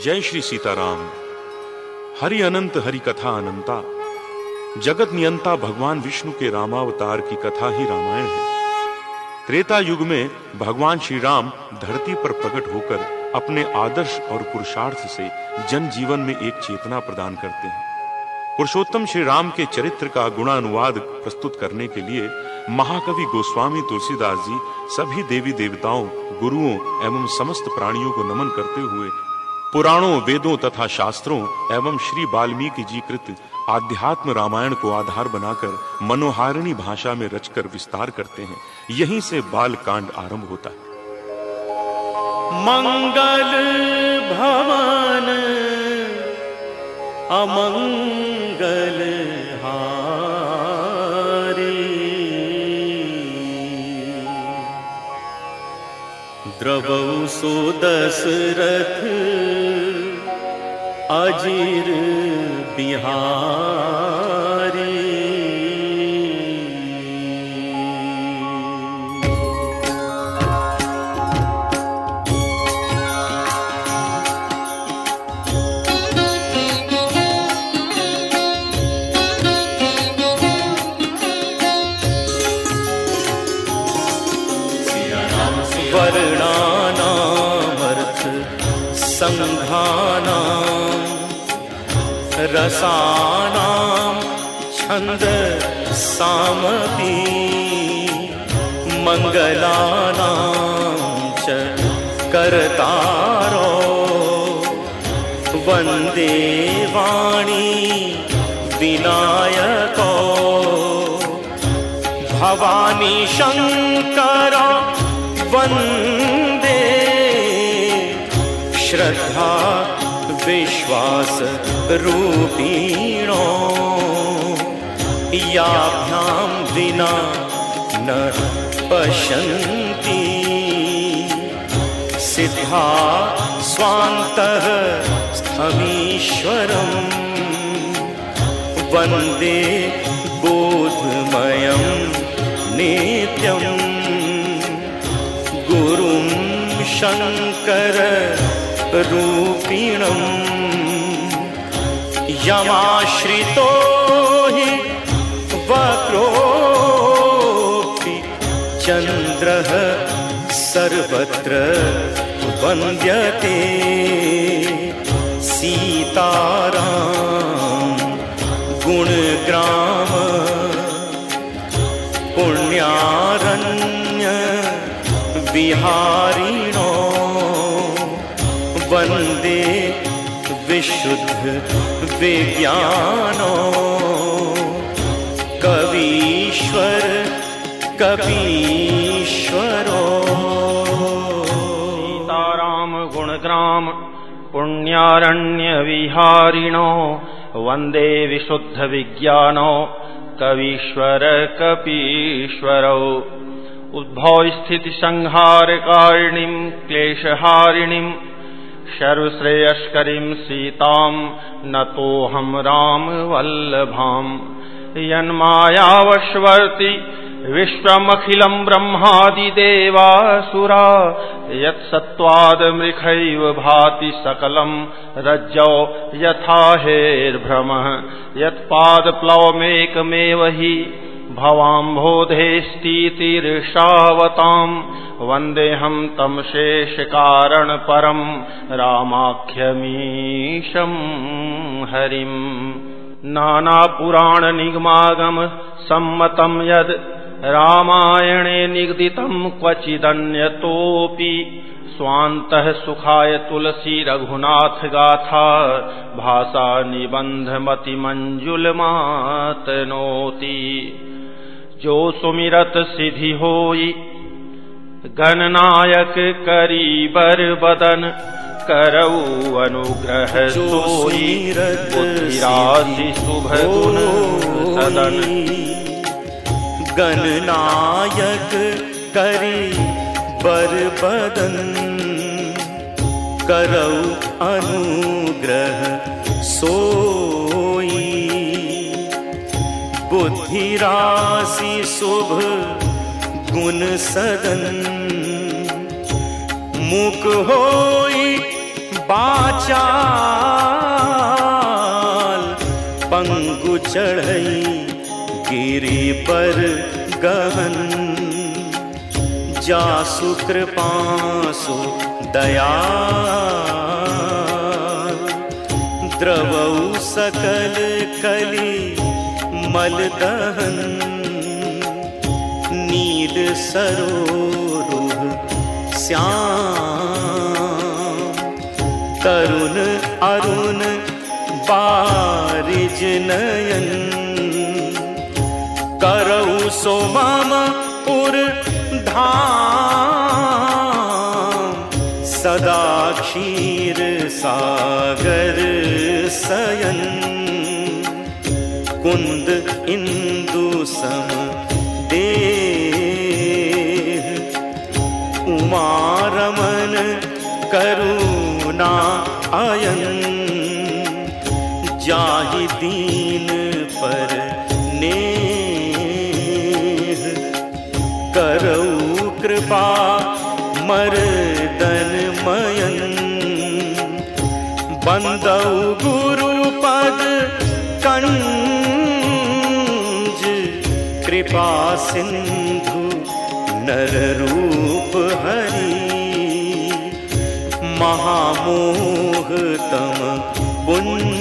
जय श्री सीताराम। हरि अनंत हरि कथा अनंता। जगत नियंता भगवान विष्णु के रामावतार की कथा ही रामायण है। त्रेता युग में भगवान श्री राम धरती पर प्रकट होकर अपने आदर्श और पुरुषार्थ से जन जीवन में एक चेतना प्रदान करते हैं। पुरुषोत्तम श्री राम के चरित्र का गुणानुवाद प्रस्तुत करने के लिए महाकवि गोस्वामी तुलसीदास जी सभी देवी देवताओं, गुरुओं एवं समस्त प्राणियों को नमन करते हुए पुराणों, वेदों तथा शास्त्रों एवं श्री वाल्मीकि जी कृत आध्यात्म रामायण को आधार बनाकर मनोहारिणी भाषा में रचकर विस्तार करते हैं। यहीं से बाल कांड आरंभ होता है। मंगल भवन अमंगल हारी, द्रवौ सो दशरथ अजीर बिहारी। वर्णानामर्थ संघानां रसानां छंद सामपि, मंगलानां च कर्तारो वंदे वाणी विनायको। भवानी शंकर वंदे श्रद्धा विश्वास रूपिणो, याभ्यां विना न पश्यन्ति सिद्धा स्वान्तः स्थमीश्वरम्। वन्दे बोधमयं नित्यम् गुरुं शंकर रूपिणम्। यमाश्रितो हि वक्रोऽपि चन्द्रः सर्वत्र वन्द्यते। सीताराम गुणग्राम पुण्यारण्य विहारिणो, वन्दे विशुद्ध विज्ञानो। कवीश्वर कपीश्वरो। सीताराम गुणग्राम पुण्यारण्य विहारिणो, वन्दे विशुद्ध विज्ञानो। कवीश्वर कपीश्वरो। उद्भव स्थिति संहार कारिणीं क्लेशहारिणीं, सर्वश्रेयस्करीं सीतां नतोऽहं राम वल्लभाम्। यन्मायावशवर्ति विश्वमखिलं ब्रह्मादिदेवासुरा, यत्सत्त्वादमृखैव भाति सकलं रज्जौ यथा हेर्भ्रमः। यत्पादप्लवमेकमेव हि भवाम्भोधेस्तीतिर्षावताम्, वन्देऽहं तं शेषकारणपरं रामाख्यमीशं हरिम्। नानापुराणनिगमागम सम्मतं यद् रामायणे निगदितं क्वचिदन्यतोऽपि, स्वान्तः सुखाय तुलसी रघुनाथ गाथा, भाषा निबन्धमतिमञ्जुलमातनोति। जो सुमिरत सिद्धि होई गणनायक करीबर बदन, करऊ अनुग्रह सोई बुद्धिराशि शुभ गुण सदन। गणनायक करीबर बदन, करऊ अनुग्रह सोई। बुद्धिराशि शुभ गुण सदन, मुख होई पाचाल पंगु चढ़ई गिरी पर गहन जासु कृपासु दया द्रवौ सकल कली मल दहन नील सरोरुह श्याम तरुण अरुण बारिज नयन करऊ सो मम उर धाम सदा क्षीर सागर सयन कुंद इंदु सम देह उमा रमन करुणा अयन जाहि दीन पर नेह करऊ कृपा मर्दन मयन बंदऊ गुरु पद कंज कृपा सिंधु नर रूप हरि महामोह तम पुंज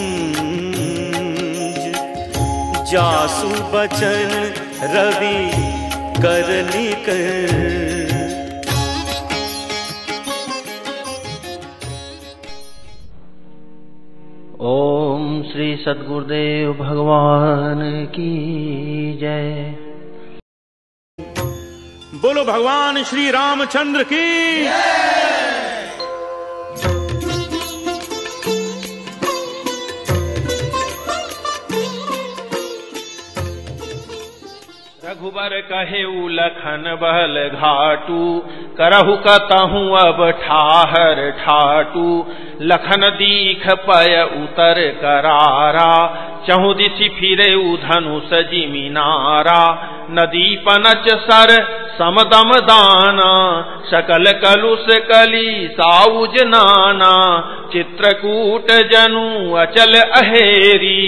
जासु बचन रवि कर निकर। ओम श्री सद्गुरुदेव भगवान की जय। बोलो भगवान श्री रामचंद्र की। रघुबर कहेऊ लखन बहल घाटू करहु कतहूँ अब ठाहर ठाटू लखन दीख पय उतर करारा चहु दिशि फिरे धनुष जिमिनारा नदी पनच सर समदम दाना सकल कलुष कली साउज नाना चित्रकूट जनु अचल अहेरी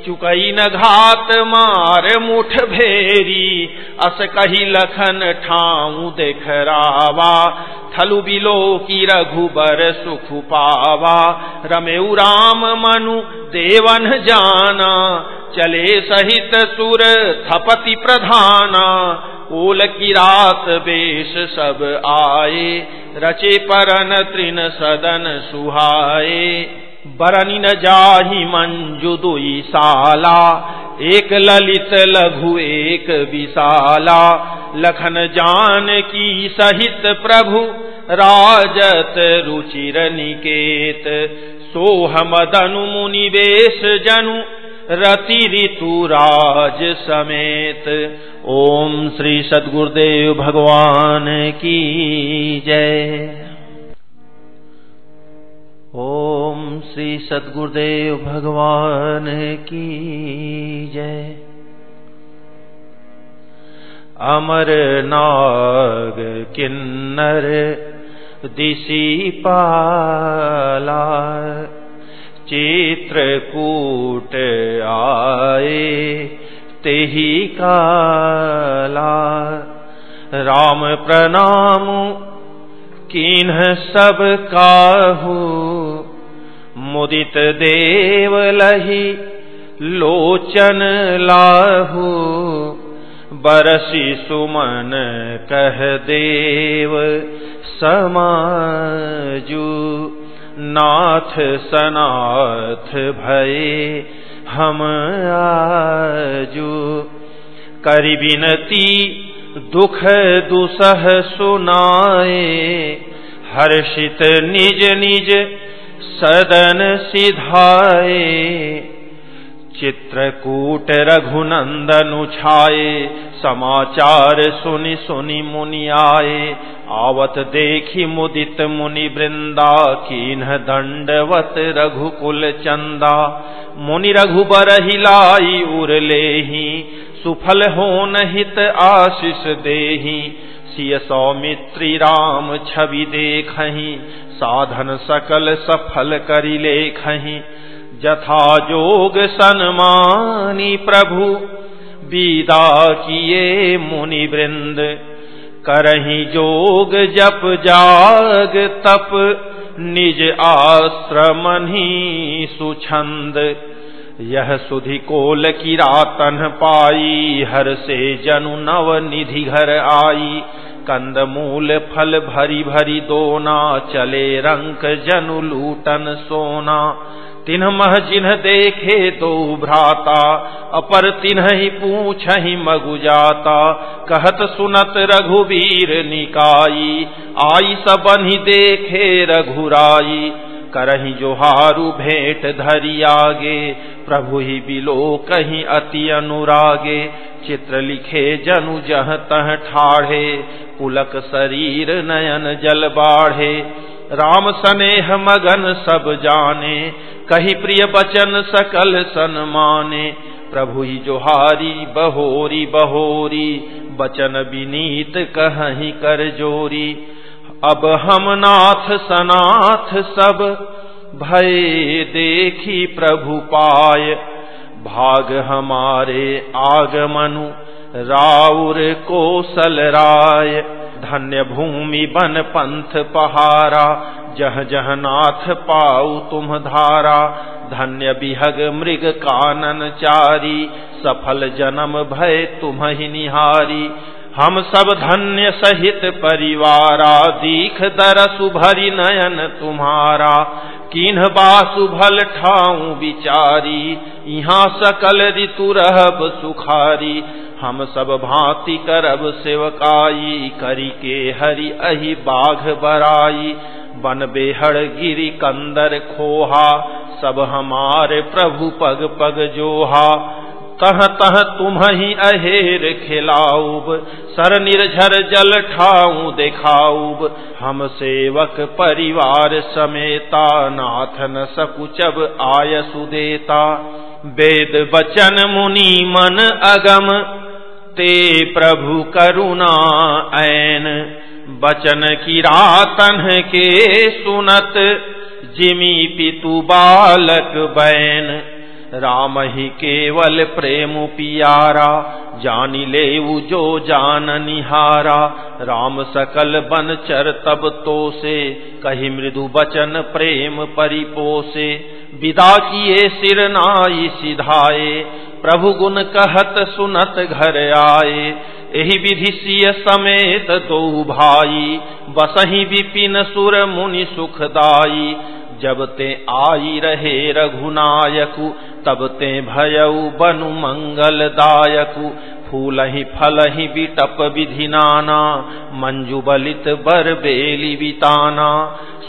चुकई न घात मार मुठ भेरी अस कही लखन ठाऊ देखरावा थलु बिलो की रघुबर सुख पावा रमेउ राम मनु देवन जाना चले सहित सुर थपति प्रधाना ओल की रात बेश सब आए रचे परन तृण सदन सुहाए बरनी न जाहि मंजु दुई साला एक ललित लघु एक विशाला लखन जान की सहित प्रभु राजत रुचिर निकेत सोह मदनु मुनि वेश जनु रति ऋतु राज समेत। ओम श्री सद्गुरुदेव भगवान की जय। ओम श्री सद्गुरुदेव भगवान की जय। अमर नाग किन्नर दिशि पाला चित्रकूट आए तेहि काला राम प्रणाम किन्ह सब काहू मुदित देव लही लोचन लाहू बरसी सुमन कह देव समाजू नाथ सनाथ भये हम आजू करि बिनती दुख दुसह सुनाए हर्षित निज निज सदन सिधाए चित्रकूट रघुनंदन छाए समाचार सुनि सुनि मुनि आए आवत देखी मुदित मुनि वृंदा कीन्ह दंडवत रघुकुल चंदा मुनि रघुबर हिलाई उर लेहि सुफल होन हित आशीष देहि सिय सौमित्री राम छवि देखहि, साधन सकल सफल करि लेखहि। जथा जोग सन्मानी प्रभु, विदा किए मुनि वृंद। करहि जोग जप जाग तप, निज आश्रमहि सुछंद। यह सुधि कोल की रातन पाई, हर से जनु नव निधि घर आई। कंद मूल फल भरी भरी दोना, चले रंक जनु लूटन सोना। तिन्ह मह जिन्ह देखे दो भ्राता, अपर तिन्ह ही पूछहि मगु जाता। कहत सुनत रघुवीर निकाई, आई सबनि देखे रघुराई। करहि जोहारु भेंट धरि आगे, प्रभु ही बिलो कहीं अति अनुरागे। चित्र लिखे जनु जह तह ठाढ़े, पुलक शरीर नयन जल बाढ़े। राम सनेह मगन सब जाने, कही प्रिय बचन सकल सन्माने। प्रभु ही जोहारी बहोरी बहोरी, बचन विनीत कहीं कर जोरी। अब हम नाथ सनाथ सब, भय देखी प्रभु पाय। भाग हमारे आगमनु, राउर कौशल राय। धन्य भूमि बन पंथ पहारा, जह जह नाथ पाऊ तुम धारा। धन्य बिहग मृग कानन चारी, सफल जन्म भय तुम्हि निहारी। हम सब धन्य सहित परिवारा, दीख दरसु भरी नयन तुम्हारा। किन्ह बासु भल ठाऊं विचारी, यहाँ सकल ऋतु रहब सुखारी। हम सब भांति करब सेवकाई, करी के हरि अहि बाघ बराई। बन बेहड़ गिरि कंदर खोहा, सब हमारे प्रभु पग पग जोहा। तह तह तुम्हि अहेर खिलाऊब, सर निर्झर जल ठाऊं देखाऊब। हम सेवक परिवार समेता, नाथ न सकुचब आयसु देता। वेद बचन मुनि मन अगम, ते प्रभु करुणा ऐन। बचन की रातन के सुनत, जिमी पितु बालक बैन। राम ही केवल प्रेम पियारा, जानी लेऊ जो जान निहारा। राम सकल बन चर तब तो से, कही मृदु बचन प्रेम परिपोसे। विदा किए सिर नाई सिधाए, प्रभु गुण कहत सुनत घर आए। एहि विधि सिय समेत दो भाई, बसहि विपिन सुर मुनि सुखदाई। जब ते आई रहे रघुनायकु, तब ते भयउ बनु मंगलदायकु। फूलहि फलहि बिटप विधि नाना, मंजु बलित बर बेली बिताना।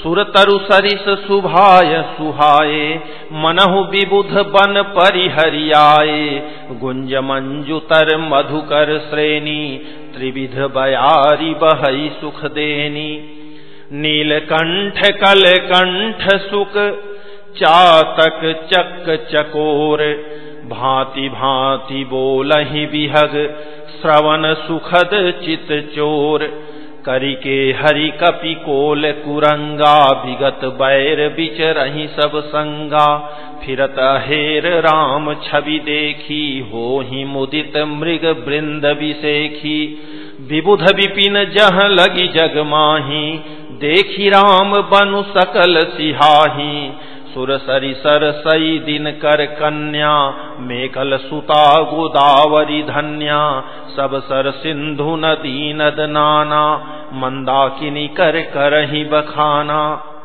सुर तरु सरिस सुभाय सुहाए, मनहु विबुध बन परिहरियाए। गुंज मंजु तर मधुकर श्रेणी, त्रिविध बयारी बहई सुख देनी। नीलकंठ कलकंठ सुक, चातक चक चकोर। भांति भांति बोलहि बिहग, श्रवण सुखद चित चोर। करिके हरि कपि कोल कुरंगा, विगत बैर बिचरहि सब संगा। फिरत हेर राम छवि देखी, होहि मुदित मृग वृंद बिसेखी। विबुध विपिन जह लगी जग माही, देखी राम बनु सकल सिहाही। सुर सरिसर सई दिन कर कन्या, मेकल सुता गोदावरी धन्या। सब सर सिंधु नदी नद नाना, मंदाकिनी कर करहि बखाना।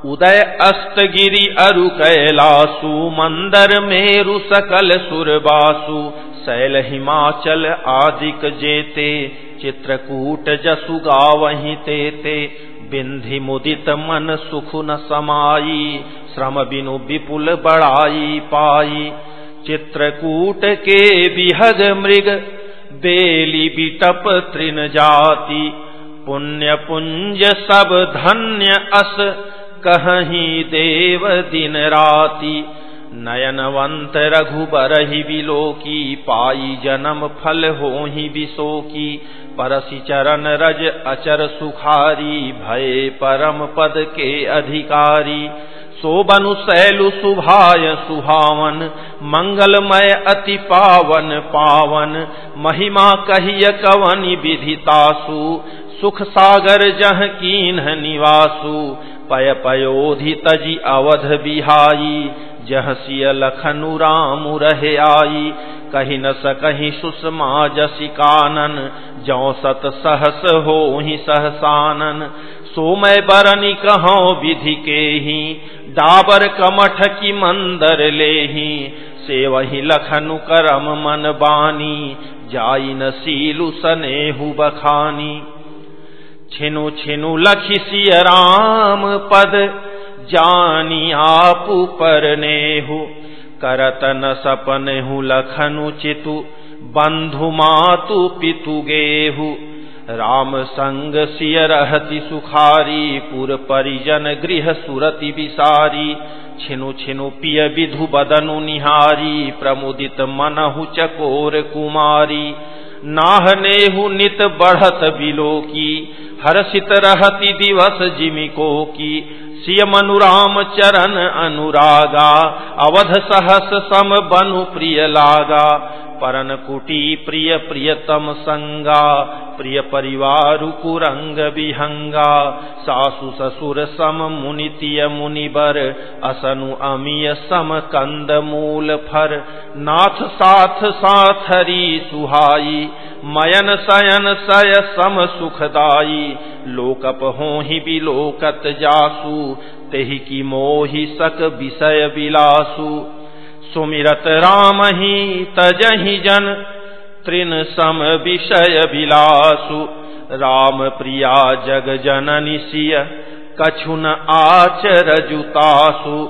उदय अस्त गिरि अरु कैलासु, मंदर मेरु सकल सुरबासु। शैल हिमाचल आदिक जेते, चित्रकूट जसु गावहि तेते। बिंधि मुदित मन सुख न समाई, श्रम बिनु विपुल बड़ाई पाई। चित्रकूट के बिहग मृग, बेली बिटप तृण जाति। पुण्य पुंज सब धन्य अस, कहीं देव दिन राति। नयनवंत रघुबर ही बिलोकी, पाई जन्म फल हो ही बिशोकी। परसि चरण रज अचर सुखारी, भये परम पद के अधिकारी। शोभनु शैलु सुभाय सुहावन, मंगलमय अति पावन पावन। महिमा कहिय कवनि विधितासु, सुख सागर जह कीन्ह निवासु। पय पयोधि तजि अवध बिहाई, जह सिय लखनु राम रहे आई। कहि न सकहि सुषमा जसि कानन, जौ सत सहस होहि सहसानन। सोमय बरनि कहौं विधि केहि, डाबर कमठ की मंदर लेहि। सेवहि लखनु करम मन बानी, जाई न सीलु सनेहु बखानी। छिनु छिनु लखि सिय राम पद, जानी आपु परनेहु। करत न सपनेहु लखनु चितु, बंधु मातु पितु गेहु। राम संग सिय रहति सुखारी, पुर परिजन गृह सुरति विसारी। छिनु छिनु पिय विधु बदनु निहारी, प्रमुदित मनहु चकोर कुमारी। नाहनेहु नित बढ़त बिलोकी, हर्षित रहति दिवस जिमिको की। सिय मनु राम चरण अनुरागा, अवध सहस सम बनु प्रिय लागा। परन कुटी प्रिय प्रियतम संगा, प्रिय परिवारु कुरंग विहंगा। सासु ससुर सम मुनितिय मुनिबर, असनु अमिय सम कंद मूल फर। नाथ साथ साथरी सुहाई, मयन सयन सय सम सुखदाई। लोकप होहि बिलोकत जासु, तेहि की मोहि सक विषय विलासु। सुमिरत राम ही तजहि जन, तृण सम विषय विलासु। राम प्रिया जग जननि सिय, कछु न आचर जुतासु।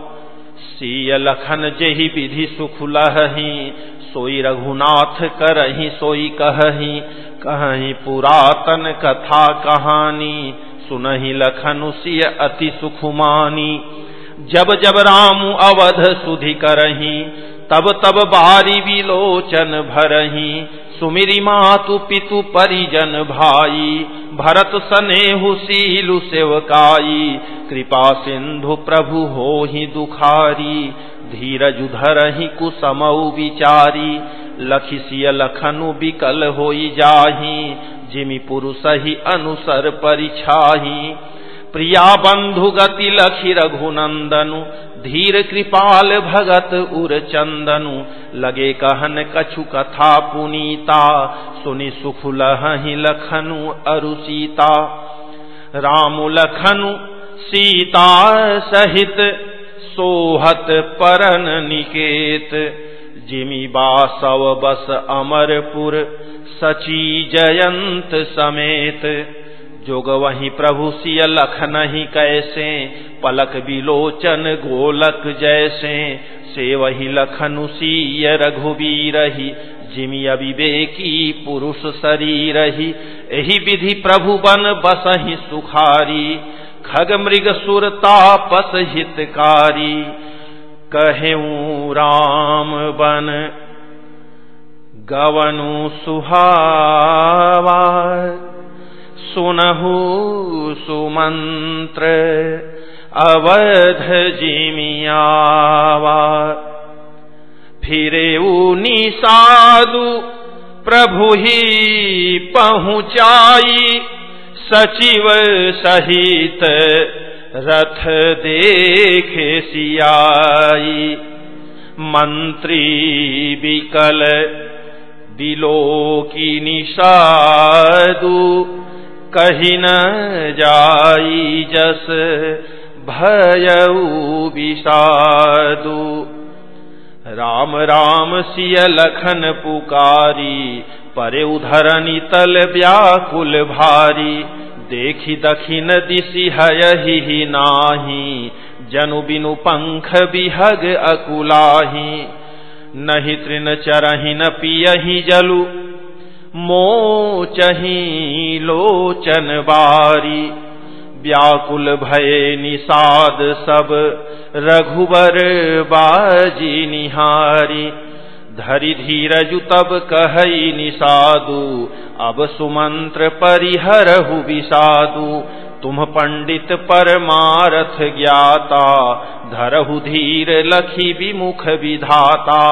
सिय लखन जेहि विधि सुख लहहि, सोई रघुनाथ करहि सोई कहहि। कहहि पुरातन कथा कहानी, सुनहि लखनु सिय अति सुखुमानी। जब जब राम अवध सुधि करहि, तब तब बारी विलोचन भरहि। सुमिरि मातु पितु परिजन भाई, भरत सनेहु सीलु सेवकाई। कृपा सिंधु प्रभु होहि दुखारी, धीरजु धरहि कुसमौ विचारी। लखि सिय लखनु बिकल होई जाहि, जिमि पुरुषहि अनुसर परिछाहि। प्रिया बंधु गति लखि रघुनंदनु, धीर कृपाल भगत उर चंदनु। लगे कहन कछु कथा पुनीता, सुनि सुख लहहि लखनु अरु सीता। राम लखनु सीता सहित, सोहत परन निकेत। जिमि बासव बस अमरपुर, सची जयंत समेत। जोग वहीं प्रभु सिय लखनहि कैसे, पलक बिलोचन गोलक जैसे। से वही लखनु सिय रघुबीरहि, जिमि अविवेकी पुरुष शरीरहि। एहि विधि प्रभु बन बसहि सुखारी, खग मृग सुर तापस हितकारी। कहेऊ राम बन गवनु सुहावा, सुनहु सुमंत्र अवध जिमियावा। फिरेऊ निसादु प्रभु ही पहुँचाई, सचिव सहित रथ देखे सियाई। मंत्री बिकल बिलोकी निषादु, कहि न जाई जस भयऊ विषादु। राम राम सिय लखन पुकारी, परे उधरनि तल व्याकुल भारी। देखि दखिन दिशि हयहि नाही, जनु बिनु पंख बिहग अकुलाही। नहि तृण चरहि न पियहि जलु, मोचहि लोचन बारी। व्याकुल भये निषाद सब रघुबर बाजी निहारी। धरि धीरजु तब कहई निषादु अब सुमंत्र परिहरहु विषादु। तुम पंडित परमारथ ज्ञाता धरहु धीर लखी विमुख विधाता।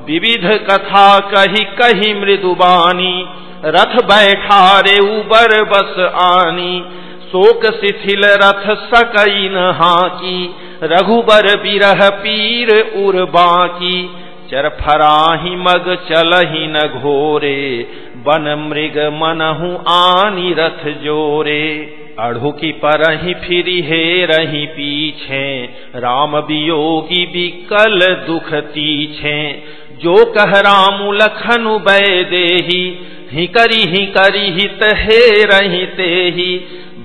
विविध कथा कही कही मृदुबानी रथ बैठारे उबर बस आनी। शोक शिथिल रथ सकई न हाकी रघुबर बिरह पीर उर बाकी। चरफराही मग चलही न घोरे बन मृग मनहु आनी रथ जोरे। अढ़ु की परही फिरी हे रही पीछे राम वियोगी बिकल दुख तीछे। जो कह रामु लखनु बै देही ही करी हित हे रही तेही।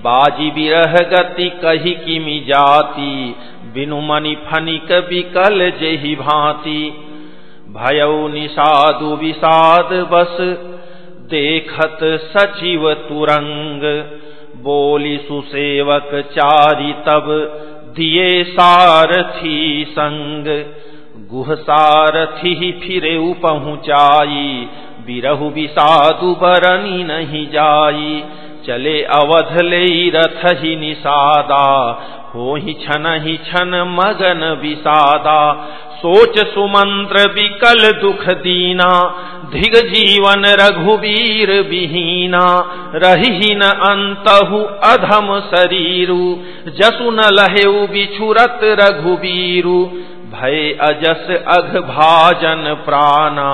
बाजी बिरह गति कही किमि जाति बिनु मनि फनिक बिकल जेहि भांति। भयउ निषादु विषाद बस देखत सचिव तुरंग। बोली सुसेवक चारि तब दिए सारथी संग। गुह सारथी फिरे पहुँचाई बिरहु विषादु बरनी नहीं जाई। चले अवध ले रथ ही निषादा हो ही छन मगन विषादा। सोच सुमंत्र विकल दुख दीना धिग जीवन रघुवीर विहीना। रही न अंतहु अधम शरीरु जसु न लहेउ बिछुरत रघुवीरु। भय अजस अघ भाजन प्राणा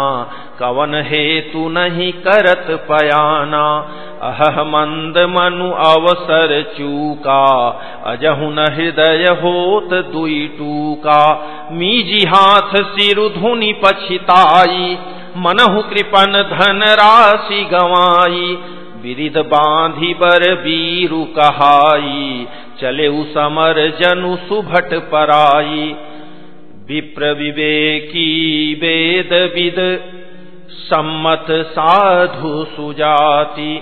कवन हेतु नहीं करत पयाना। अह मंद मनु अवसर चूका अजहु न हृदय होत दुई टूका। मीजी हाथ सिरु धुनि पछिताई मनहु कृपन धन राशि गवाई। बिरिद बांधी बर बीरु कहाई चले समर जनु सुभट पराई। विप्र विवेकी वेद विद सम्मत साधु सुजाति।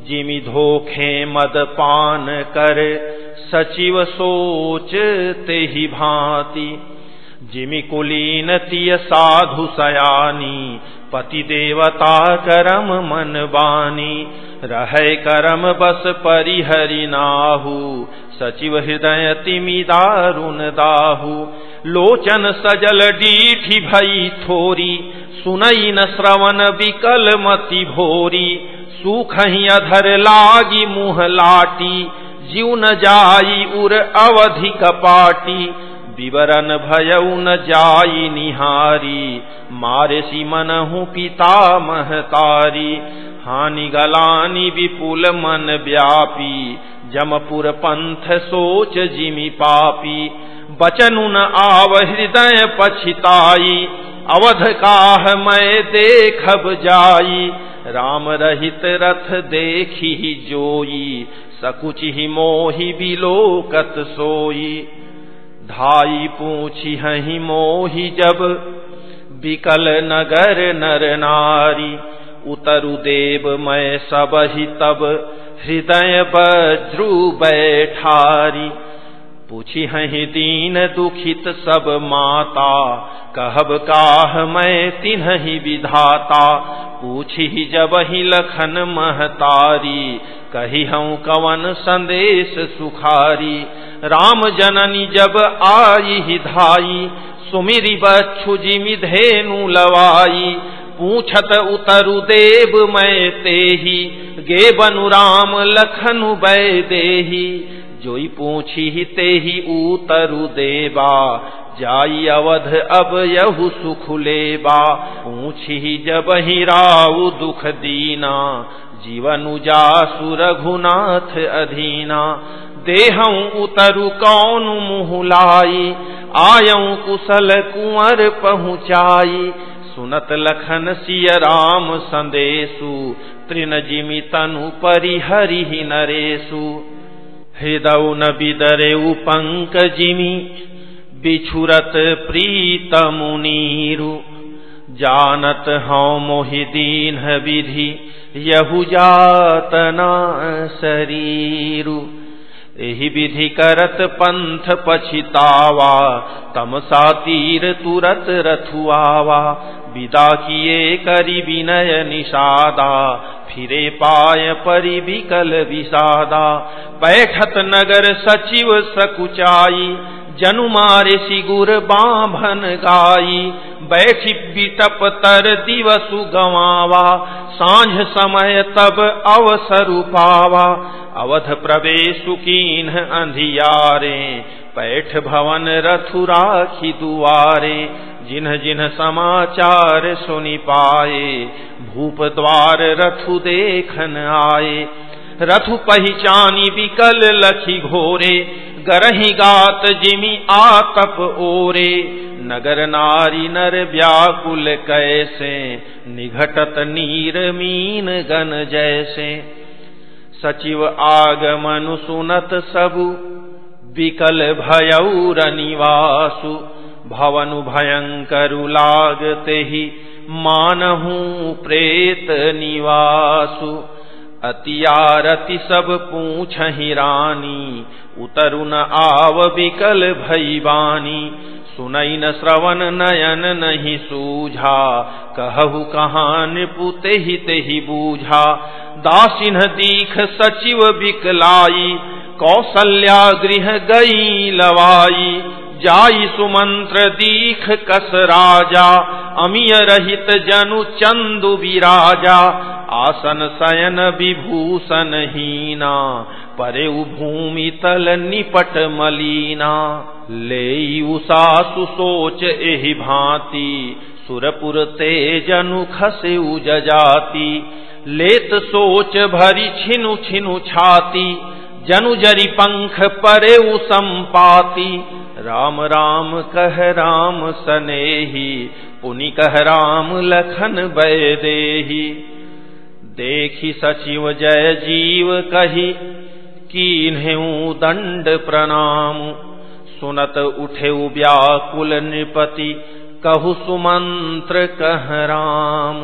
जिमि धोखे मद पान कर सचिव सोच तेहि भांति। जिमि कुलीन तिय साधु सयानी पति देवता करम मन बानी। रहे करम बस परिहरि नाहु सचिव हृदय तिमि दारुण दाहु। लोचन सजल डीठी भई थोरी सुनई न श्रवण विकल मति भोरी। सूखहि अधर लागी मुँह लाटी जीव न जाई उर अवधि कपाटी। विवरण भयउ न जाई निहारी मारे सी मनहु पिता महतारी। हानि गलानी विपुल मन व्यापी जमपुर पंथ सोच जिमि पापी। बचनु न आव हृदय पछिताई अवध काह मैं देखब जाई। राम रहित रथ देखी जोई सकुचि ही मोहि बिलोकत सोई। धाई पूछी हहि मोहि जब बिकल नगर नर नारी। उतरु देव मैं सबहि तब हृदय बज्रु बैठारी। पूछी हहि दीन दुखित सब माता कहब काह मैं तिन्हि विधाता। पूछी जबहि लखन महतारी कही हूँ कवन संदेश सुखारी। राम जननी जब आई ही धाई सुमिरी बच्छु जिमि धेनु लवाई। पूछत उतरु देव मैं तेही गे बनु राम लखनु बै देही। जोई पूछी ही तेही उतरु देबा जाई अवध अब यहु सुख लेबा। पूछी जब ही राउ दुख दीना जीवनु जासु रघुनाथ अधीना। देहऊँ उतरु कौन मुँह लाई आयऊँ कुशल कुंवर पहुँचाई। सुनत लखन सिय राम संदेशु तृण जिमि तनु परिहरि नरेशु। हृदय न बिदरेउ पंकजिमि बिछुरत प्रीतमु नीरु। जानत हूँ मोहि दीन विधि यहु जातना शरीरु। एहि विधि करत पंथ पछितावा, तमसा तीर तुरत रथुआवा। विदा किए करि विनय निषादा, फिरे पाय परि विकल विषादा। बैठत नगर सचिव सकुचाई, जनु मारे सिगुर बांभन गाई। बैठी बिटप तर दिवसु गवावा, सांझ समय तब अवसर पावा। अवध प्रवेशु कीन्ह अंधियारे, पैठ भवन रथु राखी दुआरे। जिन्ह जिन्ह समाचार सुनि पाए, भूप द्वार रथु देखन आए। रथु पहिचानी विकल लखी घोरे, गरहि गात जिमि आतप ओरे। नगर नारी नर व्याकुल कैसे, निघटत नीर मीन गन जैसे। सचिव आगमनु सुनत सबु, विकल भयउ रनिवासु। भवनु भयंकरु लागते ही, मानहु प्रेत निवासु। अतियारति सब पूछहि रानी, उतरु न आव विकल भईबानी। सुनई न श्रवण नयन नहीं सूझा, कहु कहाँ नृपु तेहि तेहि बूझा। दासिन दीख सचिव विकलाई, कौसल्या गृह गई लवाई। जाई सुमंत्र दीख कस राजा, अमिय रहित जनु चंदु विराजा। आसन शयन विभूषण हीना, परे भूमि तल निपट मलीना। लेई उषा सुसोच एहि भांति, सुरपुर ते जनु खसे उजजाति। लेत सोच भरी छिनु छिनु छाती, जनु जरि पंख परे संपाति। राम राम कह राम सनेही, पुनि कह राम लखन बैदेही। देखी सचिव जय जीव कही, कीन्हेउ दंड प्रणाम। सुनत उठे व्याकुल नृपति, कहु सुमंत्र कह राम।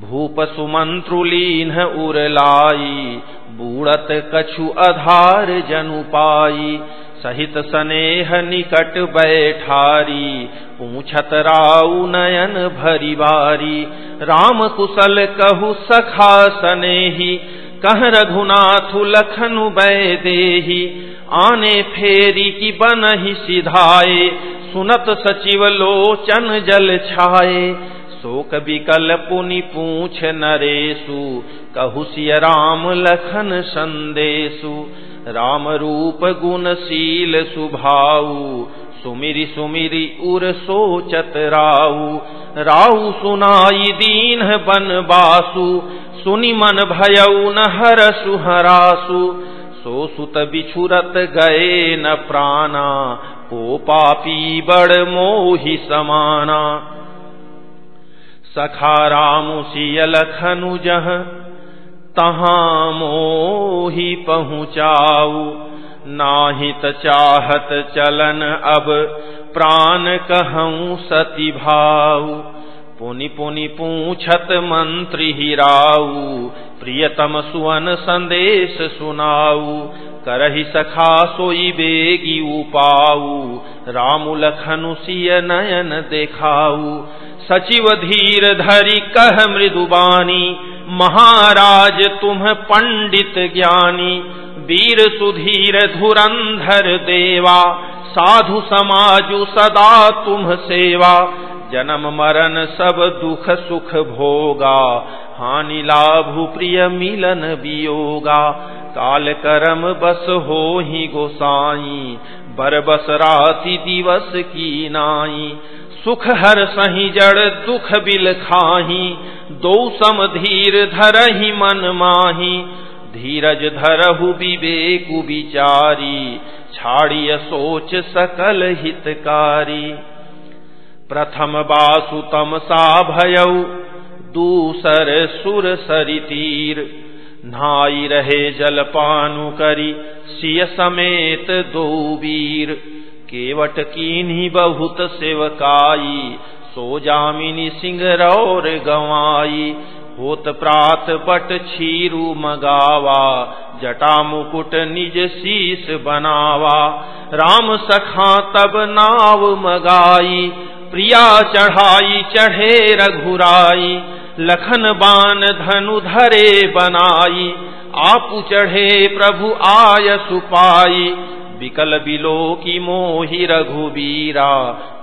भूप सुमंत्रु लीन्ह उरलाई, बूढ़त कछु आधार जनु पाई। सहित सनेह निकट बैठारी, पूछत राउ नयन भरी बारी। राम कुशल कहु सखा सनेही, कह रघुनाथु लखनु बैदेही। आने फेरी की बनहि सिधाए, सुनत सचिव लोचन जल छाए। शोक विकल पुनि पूछ नरेशु, कहु सिय राम लखन संदेशु। राम रूप गुणशील सुभाऊ, सुमिरि सुमिरि उर सोचत राऊ। राऊ सुनाई दीन्ह बनवासु, सुनि मन भयउ न हरसु हरासु। सो सुत बिछुरत गए न प्राणा, को पापी बड़ मोहि समाना। सखा रामु सिय लखनु जह, तहाँ मोहि पहुँचाऊ। नाहित चाहत चलन अब, प्राण कहूँ सती भाऊ। पुनि पुनि पूछत मंत्री हिराऊ, प्रियतम सुवन संदेश सुनाऊ। करहि सखा सोई बेगी उपाऊ, रामु लखनु सिय नयन देखाऊ। सचिव धीर धरि कह मृदुबानी, महाराज तुम पंडित ज्ञानी। वीर सुधीर धुरंधर देवा, साधु समाजु सदा तुम सेवा। जन्म मरण सब दुख सुख भोगा, हानि लाभु प्रिय मिलन वियोगा। काल करम बस होहि गोसाई, बर बस राति दिवस की नाई। सुख हर सही जड़ दुख बिल खाही, दो सम धीर धरहि मन माही। धीरज धरहु विवेकु विचारी, छाड़िय सोच सकल हितकारी। प्रथम बासु तमसा भयउ, दूसर सुर सरि तीर। नहाई रहे जलपानु करी, सिय समेत दो वीर। केवट कीन्ही बहुत सेवकाई, सो जामिनी सिंह रौर गवाई। होत प्रात बट छीरू मगावा, जटा मुकुट निज शीस बनावा। राम सखा तब नाव मगाई, प्रिया चढ़ाई चढ़े रघुराई। लखन बान धनु धरे बनाई, आपु चढ़े प्रभु आय सुपाई। बिकल बिलो की मोहि रघुबीरा,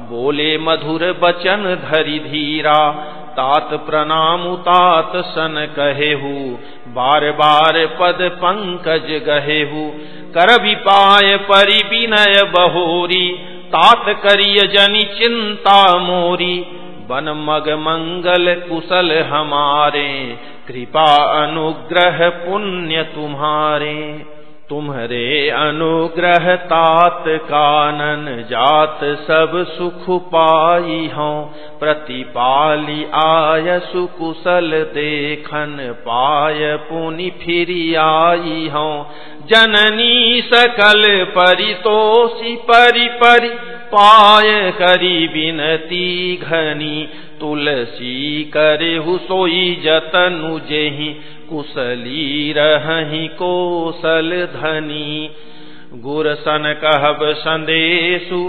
बोले मधुर बचन धरि धीरा। तात प्रणाम तात सन कहेहु, बार बार पद पंकज गहेहु। कर विपाय परि विनय बहोरी, तात करिय जनि चिंता मोरी। बन मग मंगल कुशल हमारे, कृपा अनुग्रह पुण्य तुम्हारे। तुम्हारे अनुग्रह तात कानन, जात सब सुख पाई हों। प्रतिपाली आय सुकुशल देखन, पाय पुनि फिरि आई हों। जननी सकल परितोषी परि परि, पाय करी बिनती घनी। तुलसी करेहु सोई जतनु जेहि, कुशली रहहि कोसल धनी। गुर सन कहब संदेशु,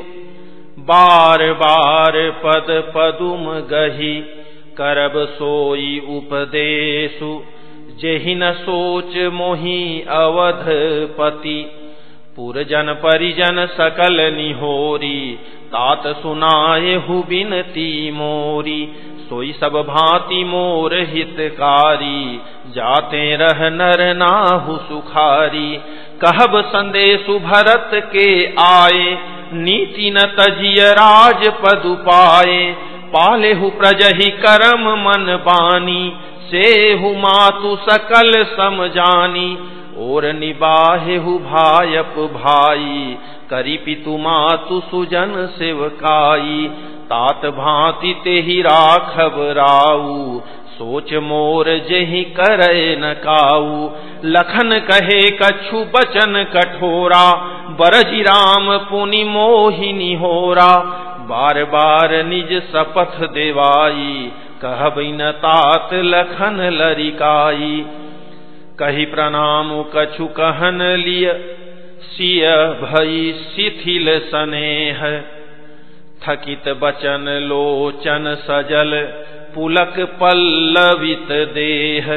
बार बार पद पदुम गही। करब सोई उपदेशु, जेहि न सोच मोहि अवधपति। पुरजन परिजन सकल निहोरी, तात सुनाएहु बिनती मोरी। सोई सब भांति मोर हितकारी, जाते रह नर नाहु सुखारी। कहब संदेशु भरत के आए, नीति न तजिय राज पदु पाए। पालेहु प्रजहि करम मन बानी, सेहु मातु सकल समजानी। और निबाहेहु भायप भाई, करी पितु मातु सुजन सेवकाई। तात भांति तेहि राखब राऊ, सोच मोर जेहि करे न काऊ। लखन कहे कछु बचन कठोरा, बरजि राम पुनि मोहिनी होरा। बार बार निज शपथ देवाई, कहबै न तात लखन लरिकाई। कही प्रणाम कछु कहन लिय, सिय भई शिथिल स्नेह। थकित बचन लोचन सजल, पुलक पल्लवित देह।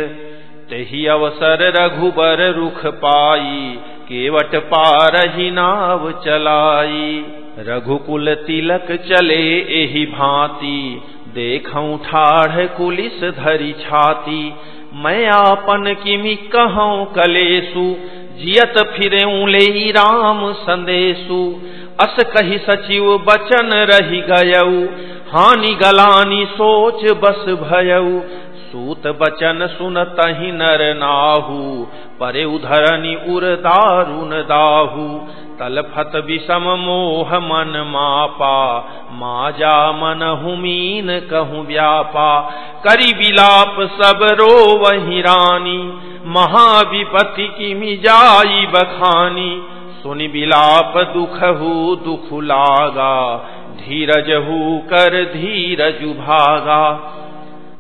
तेहि अवसर रघुबर रुख पाई, केवट पारहि नाव चलाई। रघुकुल तिलक चले एहि भांति, देखऊं ठाढ़ कुलिस धरि छाती। मैं आपन किमि कहूं कलेसु, जियत फिरेऊं लेहि राम संदेशु। अस कहि सचिव बचन रहि गयऊ, हानि गलानी सोच बस भयऊ। सूत बचन सुनतहि नर नाहु, परे उधरनि उर दारुन दाहु। तलफत विषम मोह मन मापा, माजा मनहु मीन कहूँ व्यापा। करी विलाप सब रोवहि रानी, महाविपति किमि जाई बखानी। सुनि विलाप दुखहु दुख लागा, धीरजहु कर धीरजु भागा।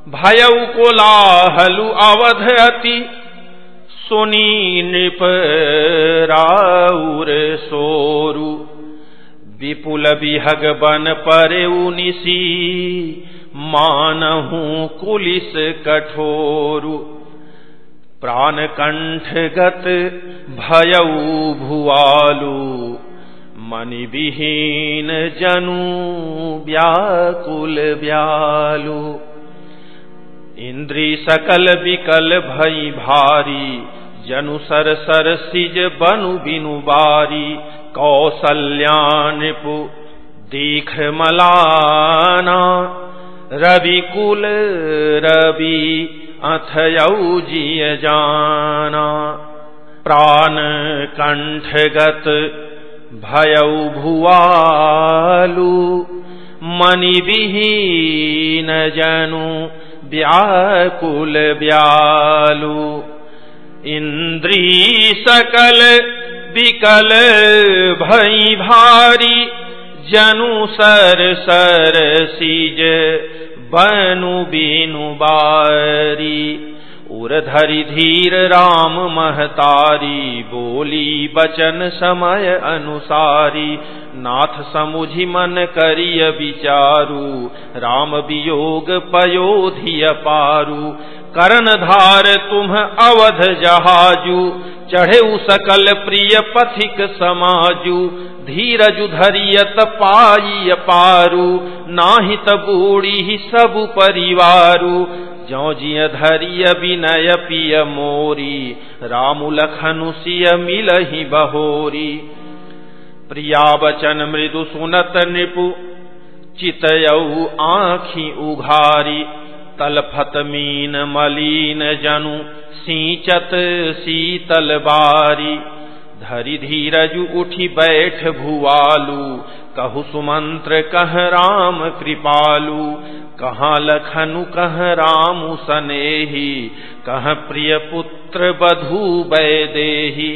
भयउ कोलाहलु अवध अति, सुनी नृप राउर सोरु। विपुल विहग बन परेउ निसी, मानहु कुलिस कठोरु। प्राण कंठ गत भयउ भुआलु, मनि विहीन जनु व्याकुल व्यालु। इंद्री सकल विकल भई भारी, जनु सर सर सिज बनु बिनु बारी। कौसल्या नृपु दीख मलाना, रवि कुल रवि अथयौ जिय जाना। प्राण कंठगत भयौ भुआलु, मनि विहीन जनु व्याकुल व्यालु। इंद्री सकल विकल भई भारी, जनु सर सर सिज बनु बीनु बारी। उर धरि धीर राम महतारी, बोली बचन समय अनुसारी। नाथ समुझि मन करिय विचारु, राम वियोग पयोधि अपारु। करण धार तुम अवध जहाजु, चढ़े सकल प्रिय पथिक समाजु। धीरजु धरियत पाई अपारु, नाहित बूढ़ी सब परिवारु। ज्यों जिय धरिय विनय पिय मोरी, रामु लखनु सिय मिलहि बहोरी। प्रिया बचन मृदु सुनत निपु, चितयऊ आँखि उघारी। तलफत मीन मलीन जनु, सींचत शीतल बारी। धरि धीरजु उठी बैठ भुआलु, कहु सुमंत्र कह राम कृपालु। कहाँ लखनु कह रामु सनेही, कह प्रिय पुत्र बधू बैदेही।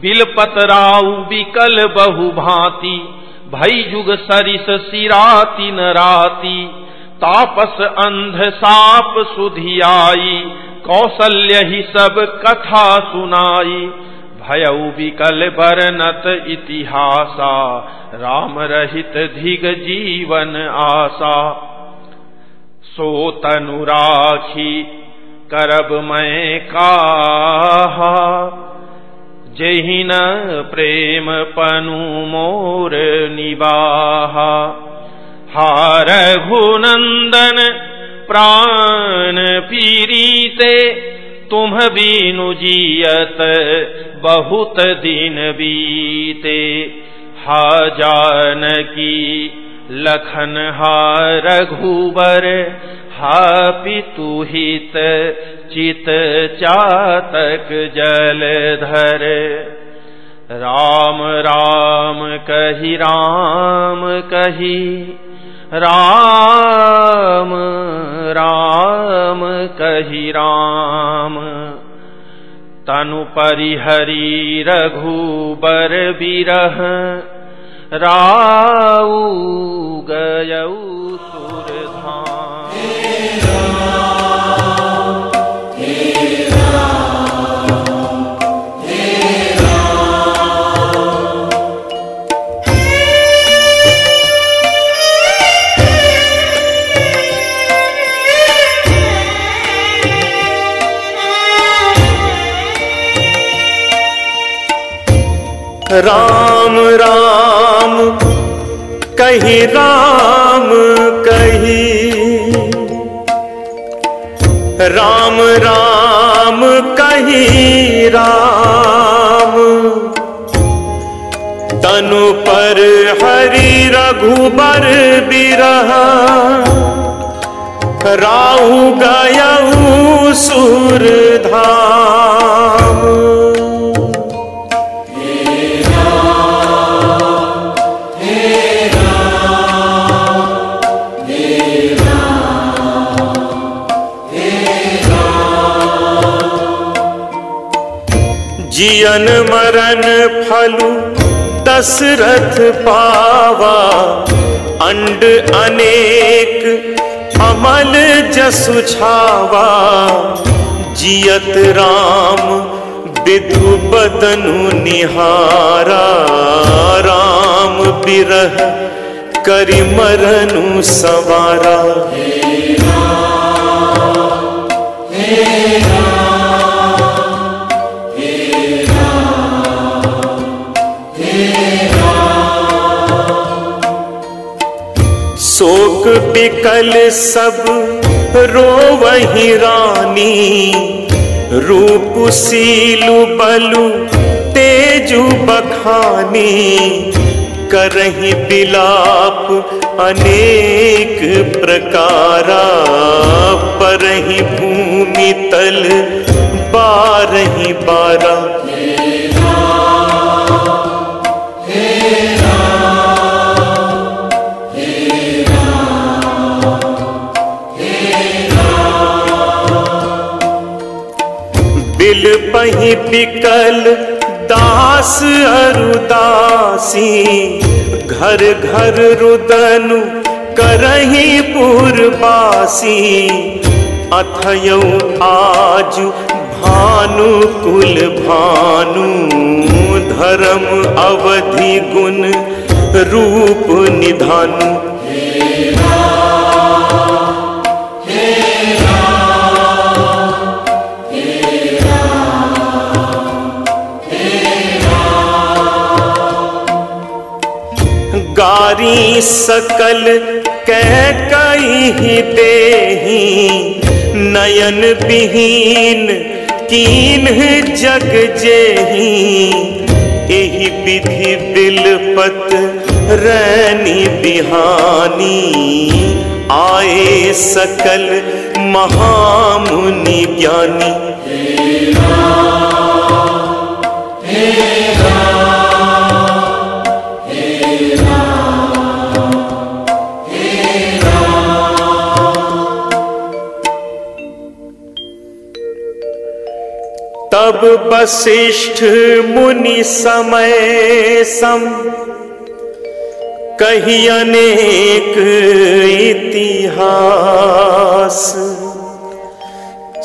बिलपत राउ बिकल बहु भांति, भई जुग सरिस सिराति न राति। तापस अंध साप सुधियाई, कौशल्य ही सब कथा सुनाई। भयउ बिकल बरनत इतिहासा, राम रहित धिग जीवन आशा। सो तनु राखी करब मैं काहा, जेहि न प्रेम पनु मोर निबाहा। हा रघुनंदन प्राण पीरीते, तुम बीनु जियत बहुत दिन बीते। हा जानकी लखन हा रघुबर, हा पितुहित चित चातक जलधर। राम राम कहि राम कहि, राम राम कहि राम। तनु परिहरि रघुबर बिरह, राऊ गयऊ सुरधाम। राम राम कहि राम कहि, राम राम कहि राम। तनु पर हरि रघुबर बिरह, राहु गयऊ सुरधाम। जियन मरण फलु दशरथ पावा, अंड अनेक अमल जसु छावा। जियत राम विदु बदनु निहारा, राम बिरह करि मरनु सवारा। शोक बिकल सब रोवहि रानी, रूप सीलु बलु तेजु बखानी। करहि बिलाप अनेक प्रकारा, परहि भूमि तल बारहि बारा। बिलपहि बिकल दास अरुदासी, घर घर रुदनु करही पुरबासी अथयौ आज भानु कुल भानु धर्म अवधि गुण रूप निधानु। गारी सकल कैकई देहि नयन विहीन कीन्ह जग जेहि। एहि विधि बिलपत रैनी बिहानी आए सकल महामुनि ज्ञानी। तब वशिष्ठ मुनि समय सम कही अनेक इतिहास।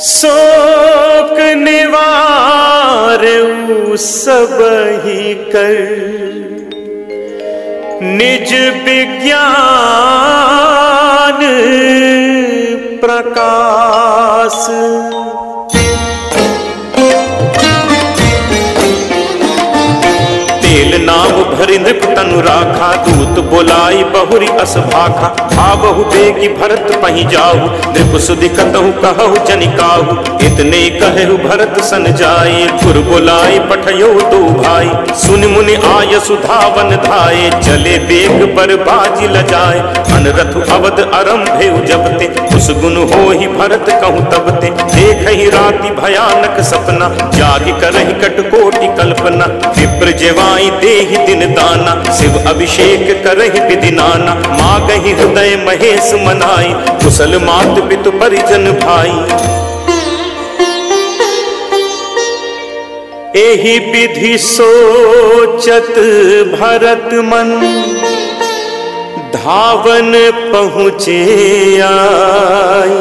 शोक निवारऊ सबहि कर निज विज्ञान प्रकाश। तेल नाम भरि नृप तनु राखा दूत बोलाई बहुरी अस भाखा। भावहु बेगी भरत पहि जाहु नृप सुधि कतहु कहु जनिकाहु। इतने कहु भरत सन जाए खुर बोलाई पठयो दो भाई। सुन मुनि आय सुधावन धाये चले बेग पर बाजी लजाए। अनरथ अवध आरंभे जबते उस गुण होहि भरत कहूँ तबते। देखहि राति भयानक सपना जागि करहि कटकोटि कल्पना। विप्र जेवाई देहि दिन दाना शिव अभिषेक करहि विधि नाना। मागहि हृदय महेश मनाई कुशल मात पितु परिजन भाई। एहि विधि सोचत भरत मन धावन पहुँचे आई।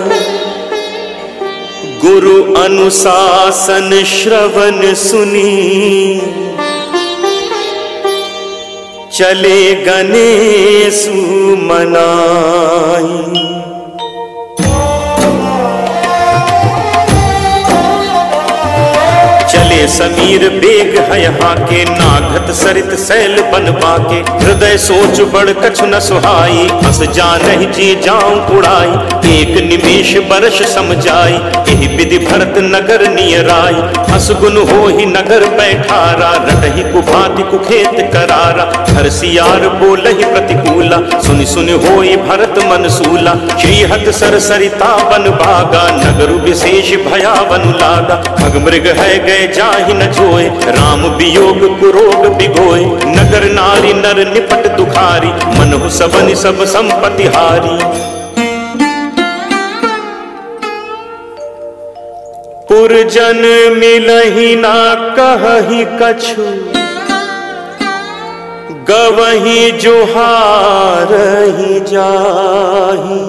गुरु अनुशासन श्रवण सुनी चले गणेशु मनाई। चले समीर बेग है हाके नाघत सरित सैल बन बाके। हृदय सोच बड़ कछु न सुहाई अस जानहि जी जाऊं उड़ाई। एक निमेष बरस समझाई एहि विधि भरत नगर नियराई। अस गुण होहि नगर बैठारा रटहि कुभाति कुखेत करारा। हरसियार बोलहि प्रतिकूला सुनि सुनि होई भरत मनसूला। श्रीहत सर सरिता बन भागा नगर विशेष भयावन लागा। खग मृग है गए जाहि न जोए राम वियोग कुरोग बिगोए। नगर नारी नर निपट दुखारी मनहु सबनि सब संपत्ति हारी। पुरजन मिलहि ना कहहि कछु गवहि जोहारहि जाहि।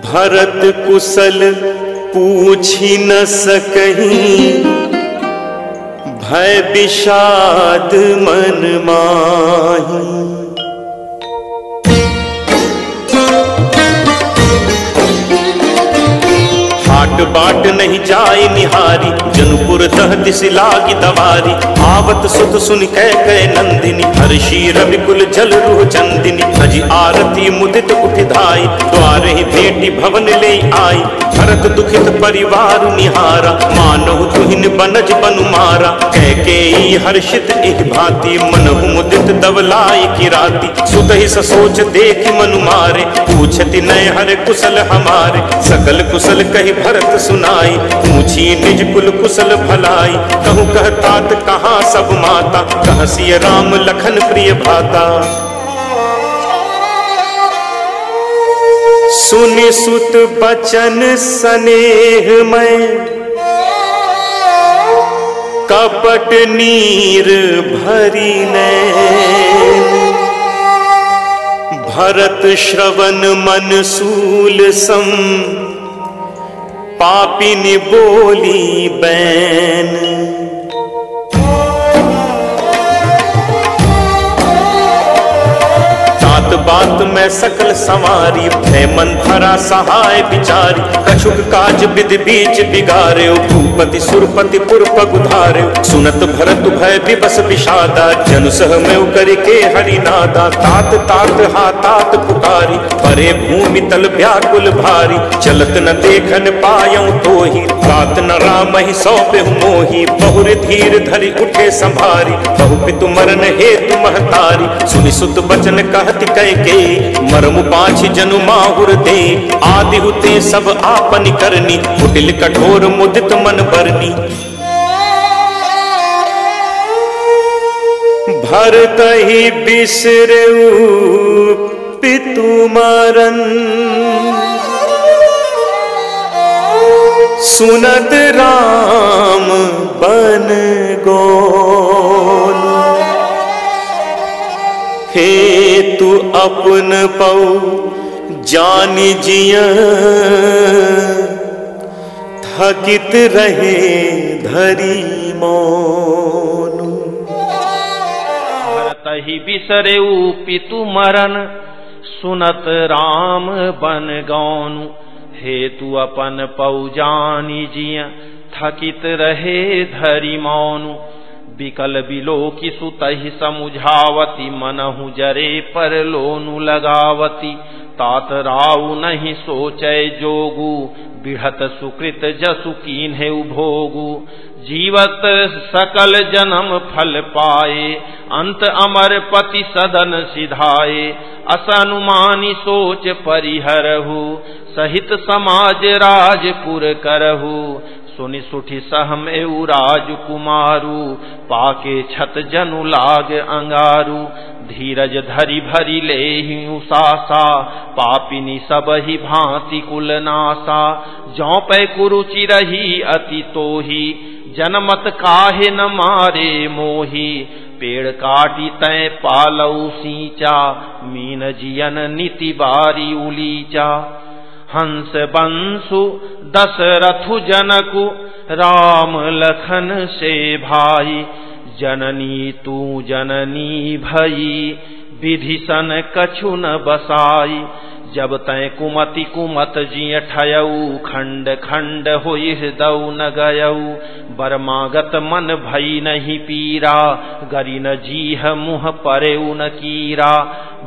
भरत कुशल पूछि न सकहि भय विषाद मन माहि। हाट बाट नहीं जाय निहारी जनपुर तह दिस लागी दवारी। आवत सुत सुन कह नंदिनी हर्षी रविकुल जल रूह चंदिनी। हजी आरती मुदित उठ धाई द्वार ही भेटी भवन ले आई। भरत दुखित परिवार निहारा मानहु तुहिन बनज बनु मारा। कह के हर्षित एक भांति मनहु मुदित दवलाई की राती। सुत ही ससोच देख मनु मारे पूछति नय हर कुशल हमारे। सकल कुशल कही भरत सुनाई पूछी निज कुल कुशल भलाई। कहूँ कहतात कहाँ सब माता कह सिय राम लखन प्रिय भाता। सुनि सुत बचन स्नेह में कपट नीर भरी नैन। भरत श्रवण मन सूल सम, पापिनी बोली बैन। तात बात में सकल संवारी, भय मंथरा सहाय विचारी। कछुक काज विधि बीच बिगारे, भूपति सुरपति पुर पगुधारे। सुनत भरत भय विबस विषादा, जनु सह में करके हरिनादा। तात तात हा तात पुकारी, परे भूमि तल व्याकुल भारी। चलत न देखन पायऊ तोहि, तात न राम ही सौंपे मोहि। बहुर धीर धरि उठे संभारी, बहु पितु मरन हेतु महतारी। सुनि सुत बचन कहत कह के, मरमु पाछि जनु माहुर दे। आदि हुते सब आपनि करनी, कुटिल कठोर मुदित मन बरनी। भरत ही बिसरऊ पितु मरन, सुनत राम बन गोन। हे तू अपन पौ जानि जिय, थकित रहे धरी मौन। भरत ही बिसरेऊ पितु मरन, सुनत राम बन गौनु। हेतु अपन पौ जानि जिय, थकित रहे धरि मौनु। बिकल बिलोकी सुतहि समुझावती, मनहु जरे पर लोनु लगावती। तात राउ नहीं सोचै जोगु, बिहत सुकृत जसु कीन्हे भोगु। जीवत सकल जन्म फल पाए, अंत अमर पति सदन सिधाए। असनुमानी सोच परिहरहु, सहित समाज राजपुर करहु। सुनि सुठी सहमेउ राजकुमारू, पाके छत जनु लाग अंगारू। धीरज धरि भरि लेहि सासा, पापिनी सब ही भांति कुल नासा। जौ पै कुरुचि रही अति तोही, जनमत काहे न मारे मोही। पेड़ काटी तै पालऊ सींचा, मीन जियन नीति बारी उलीचा। हंस बंसु दशरथु जनकु, राम लखन से भाई। जननी तू जननी भई, विधि सन कछु न बसाई। जब तै कुमति कुमत जिय ठयऊ, खंड खंड होई हृदय न गयऊ। बरमागत मन भई नहीं पीरा, गरि न जीह मुह परेऊ न कीरा।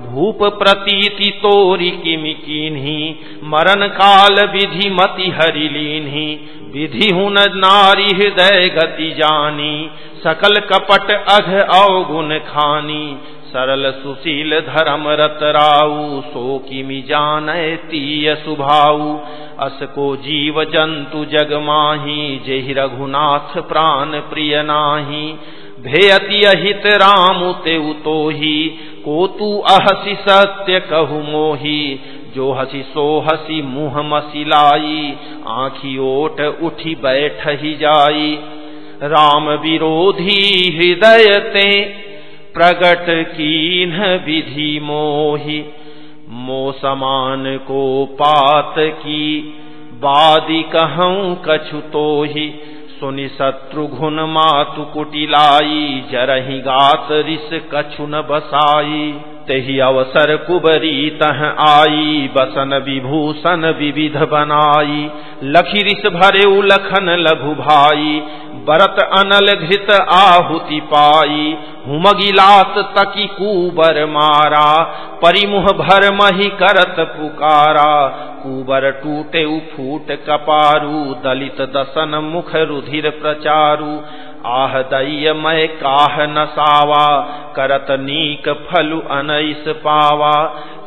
भूप प्रतीति तोरी किमि कीन्ही, मरण काल विधि मति हरि लीन्ही। विधि हुन नारी हृदय गति जानी, सकल कपट अघ अवगुण खानी। सरल सुशील धर्म रत राऊ, सो किमि जानय तीय सुभाऊ। अस को जीव जंतु जग माही, जेहि रघुनाथ प्राण प्रिय नाही। भेयति अहित राम तेउ तोही, को तू अहसि सत्य कहु मोही। जो हसी सो हसी मुँह मसिलाई, आँखी ओट उठी बैठ ही जाई। राम विरोधी हृदय ते, प्रगट कीन्ह विधि मोहि। मो समान को पात की, बादी कहूँ कछु तोहि। सुनि शत्रुघ्न मातु कुटिलाई, जरहि गात रिस कछु न बसाई। तेहि अवसर कुबरी तह आई, बसन विभूषण विविध बनाई। लखी रिस भरे लखन लघु भाई, बरत अनल घृत आहुति पाई। हुमगिलात तकी कुबर मारा, परिमुह भर मही करत पुकारा। कुबर टूटे फूट कपारू, दलित दसन मुख रुधिर प्रचारू। आह दैय मैं काह नसावा, करत नीक फलु अनैस पावा।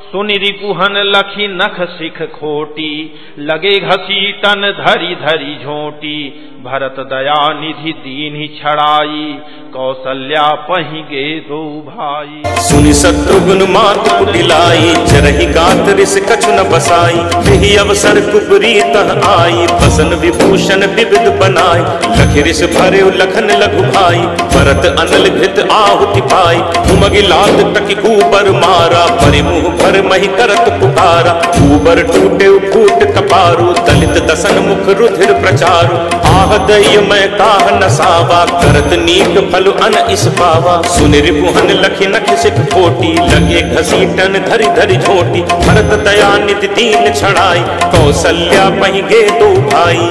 सुनि रिपुहन लखी नख सिख खोटी, लगे घसीटन धरी धरी झोटी। भरत दया निधि दीन्हि छड़ाई, कौसल्या पहि गे दो भाई। सुनि शत्रुघ्न मात कुटिलाई, जरहि गात रिस कछु न बसाई। तेहि अवसर कुबरी तह आई, बसन विभूषण विविध बनाई। लखि रिस भरे लखन लघु भाई, भरत अनल घृत आहुति पाई। उमगिलात तकी कुबर मारा, परिमुह भर मही करत पुकारा, ऊबर टूटे फूट कपारू, दलित दसन मुख रुधिर प्रचारु। आह दैय मैं काह नसावा, करत नीक फल अन इस पावा। सुन रिपुहन लखि नख सिख कोटि, लगे घसीटन धरि धरि झोटी। भरत दया निधि दीन छड़ाई, कौशल्या पहि गे दो भाई।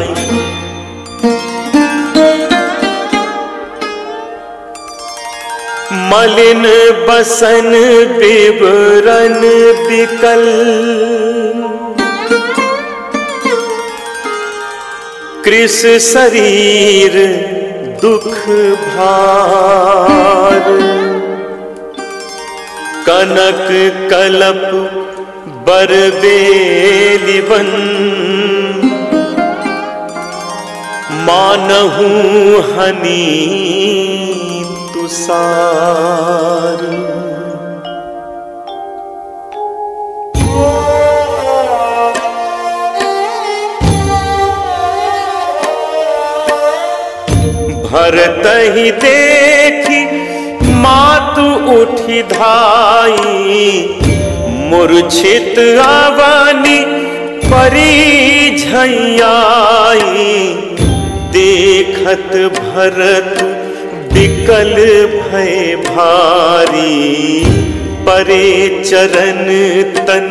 मलिन बसन विवरण विकल, कृष शरीर दुख भार। कनक कलप बरबेलिवन, मानहु हनी तुसार। भरत ही देखी मातु उठी धाई, मूर्छित आवनी परी झैयाई। देखत भरत विकल भय भारी, परे चरण तन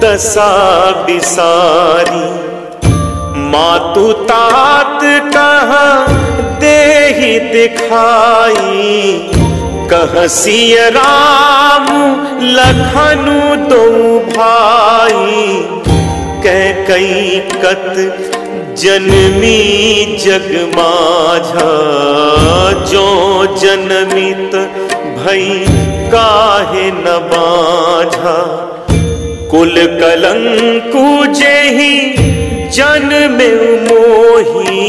दशा बिसारी। मातु तात कहाँ देहि दिखाई, कह सिय राम लखनु दो भाई। कैकई कत जनमी जग माझा, जो जनमित भई काहे न बाझा। कुल कलंकु जेहि जन्मे मोही,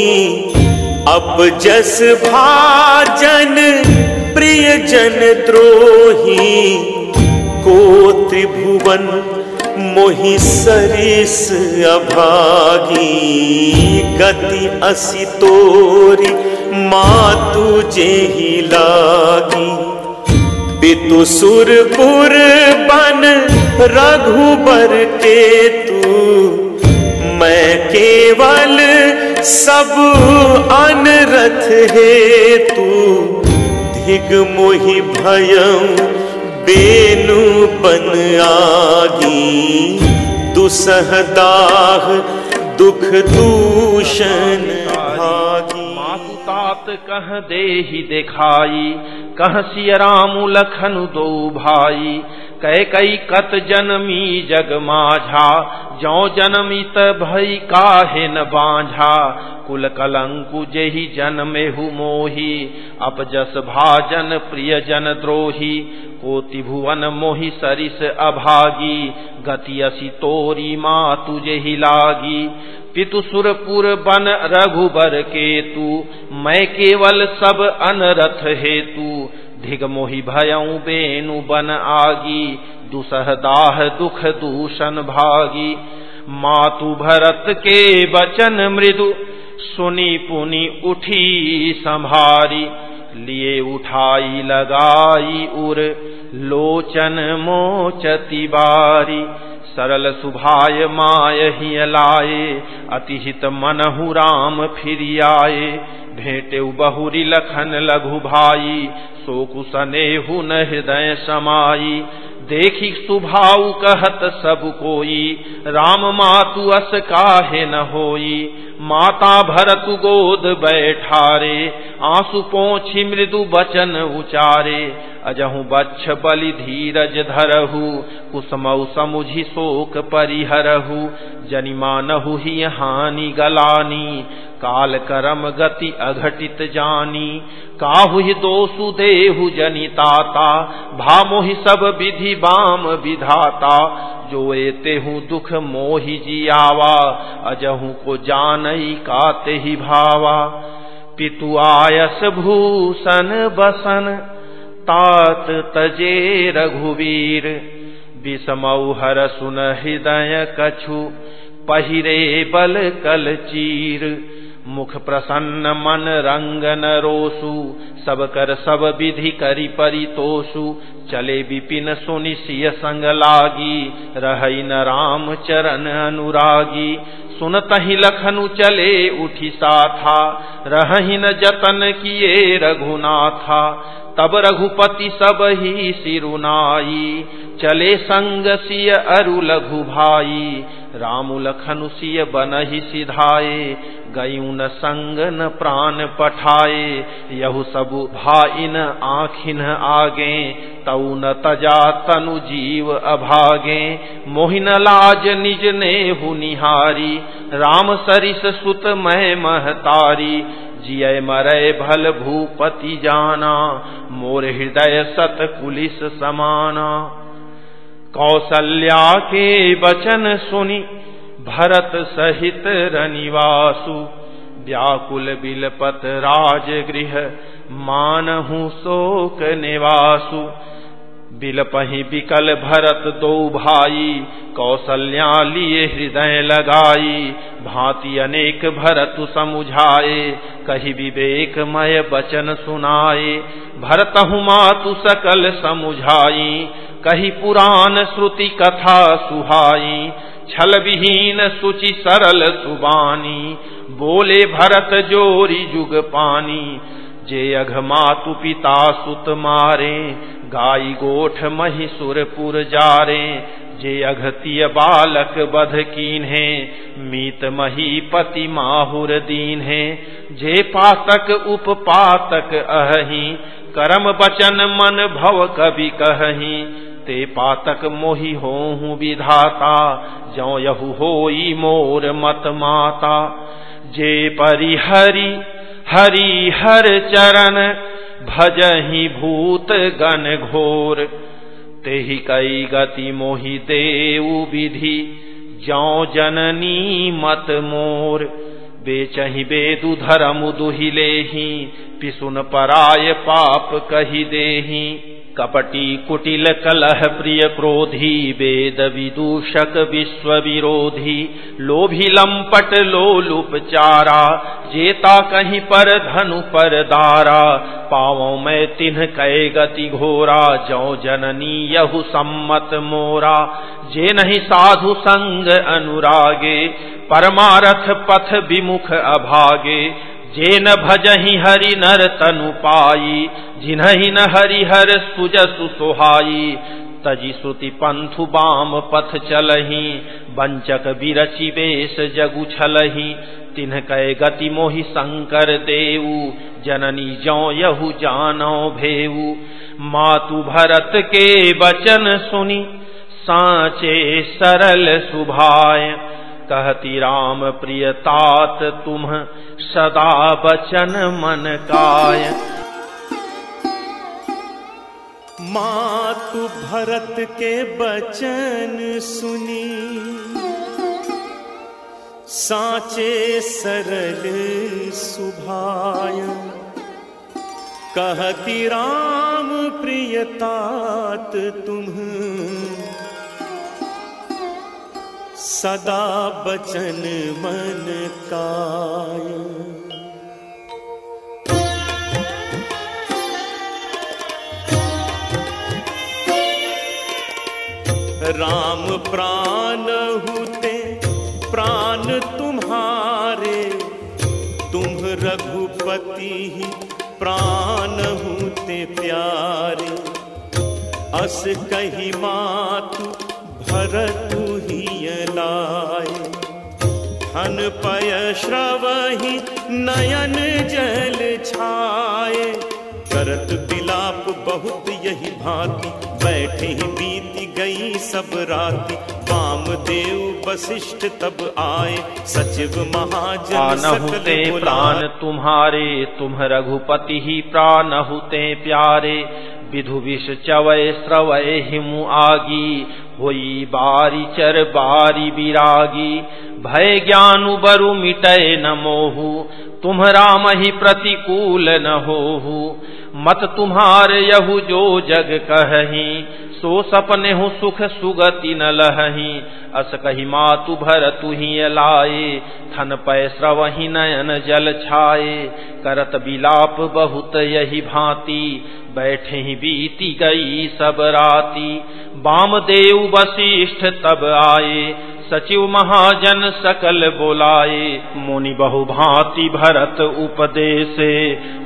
अपजस भाजन प्रिय जन द्रोही। को त्रिभुवन मोहि सरिस अभागी, गति असी तोरी मातु जेहि लागी। पितु सुरपुर बन रघुबर के तू, मैं केवल सब अनरथ हेतु। धिग मोहि भयं बेनु बन आगी, दुसह दाह दुख दूषण भागी। मातु तात कह देहि दिखाई, कह सिय राम लखनु दो भाई। कैकई कत जनमी जग माझा, जौ जनमित भई काहे न बाझा। कुल कलंकु जेहि जन्मेहु मोही, अपजस भाजन प्रिय जन द्रोही। कोटि भुवन मोहि सरिस अभागी, गति असी तोरी मातु जेहि लागी। पितु सुरपुर बन रघुबर केतु, मैं केवल सब अनरथ हेतु। धिग मोहि भयं बेनु बन आगी, दुसह दाह दुख दूषण भागी। मातु भरत के बचन मृदु, सुनी पुनि उठी संभारी। लिए उठाई लगाई उर, लोचन मोचति बारी। सरल सुभाय मायहि लाए, अति हित मनहु राम फिरि आए। भेंटेउ बहुरी लखन लघु भाई, शोकु सनेहु न हृदय समाई। देखी सुभाउ कहत सब कोई, राम मातु अस काहे न होई। माता भरतु गोद बैठारे, आंसू पोंछी मृदु बचन उचारे। अजहु बच्छ बलि धीरज धरहु, कुसमौ समुझि शोक परिहरहु। जनि मानहु ही हानि गलानी, काल करम गति अघटित जानी। काहु ही दोषु देहु जनिताता, भामोहि सब विधि बाम विधाता। जो एतेहु दुख मोहि जियावा, अजहु को जानई काते ही भावा। पितु आयस भूषण बसन, तात तजे रघुवीर। विषमौ हर सुन हृदय कछु, पहिरे बल कल चीर। मुख प्रसन्न मन रंग न रोसु, सब कर सब विधि करि परितोषु। चले विपिन सुनि सिय संग लागी, रहई न राम चरण अनुरागी। सुनतहि लखनु चले उठी साथा, रहहि न जतन किए रघुनाथा। तब रघुपति सब ही सिरुनाई, चले संग सिय अरु लघु भाई। रामु लखनु सिय बनहि सिधाए, गयु न संग न प्राण पठाए। यहु सबु भाइन आँखिन आगे, तऊ न तजा तनु जीव अभागे। मोहिन लाज निज नेहु निहारी, राम सरिस सुत मैं महतारी। जिय मरय भल भूपति जाना, मोर हृदय सत कुलिस समाना। कौसल्या के वचन सुनि, भरत सहित रनिवासु। व्याकुल बिलपत राजगृह, मानहु शोक निवासु। बिलपहि बिकल भरत दो भाई, कौसल्या लिए हृदय लगाई। भांति अनेक भरतु समुझाए, कहि विवेकमय वचन सुनाए। भरतहु मातु सकल समुझाई, कहि पुराण श्रुति कथा सुहाई। छल विहीन सुचि सरल सुबानी, बोले भरत जोरी जुग पानी। जे अघ मातु पिता सुत मारे, गाई गोठ महिषुरपुर जारे। जे अघतिय बालक बध कीन्हे, मीत महीपति माहुर दीन्हे। जे पातक उपपातक अहि, करम बचन मन भव कवि कहहि। ते पातक मोहि होहु विधाता, जौ यहु होई मोर मत माता। जे परिहरि हरि हर चरण, भजहि भूत गण घोर। तेहि कई गति मोहि देउ विधि, जौ जननी मत मोर। बेचहि बेदु धरमु दुहिलेहि, पिसुन पराय पाप कहि देहि। कपटी कुटिल कलह प्रिय क्रोधी, वेद विदूषक विश्व विरोधी। लोभी लंपट लोलुप चारा, जेता कहीं पर धनु पर दारा। पावों मैं तिन्ह कै गति घोरा, जौ जननी यहु सम्मत मोरा। जे नहीं साधु संग अनुरागे, परमारथ पथ विमुख अभागे। जे न भजहि हरि नर तनु पाई, जिन्हि न हरिहर सुजसु सोहाई। तजी श्रुति पंथु बाम पथ चलहि, वंचक बिरचि वेश जगु छलहि। तिन्ह कै गति मोहि शंकर देऊ, जननी जौ यहु जानो भेऊ। मातु भरत के वचन सुनि, साचे सरल सुभाय। कहती राम प्रिय तात तुम, सदा बचन मन काय। मातु भरत के बचन सुनी, साचे सरल सुभाय। कहती राम प्रिय तात तुम, सदा बचन मन काय। राम प्राण हुते प्राण तुम्हारे, तुम रघुपति ही प्राण हुते प्यारे। अस कही मातु भरतु ही लाए, हन पय श्रवहि नयन जल छाए। करत बिलाप बहुत यही भांति, बैठे ही बीती गई सब राति। वामदेव वशिष्ठ तब आए, सचिव महाजन सकल प्राण तुम्हारे, तुम रघुपति ही प्राण हुते प्यारे। विधु विष चवय श्रवय हिमु आगी, होई बारी चर बारी विरागी। भय ज्ञानु बरु मिटय न मोहु, तुम राम ही प्रतिकूल न होहु। मत तुम्हार यहु जो जग कहहि, सो सपने हूँ सुख सुगति न लहही, अस कही मातु भरतु ही लाए, थन पै स्रवहि नयन जल छाए, करत बिलाप बहुत यही भांति, बैठे ही बीती गई सब राती। वामदेव वशिष्ठ तब आए, सचिव महाजन सकल बोलाए, मुनि बहु भांति भरत उपदेशे,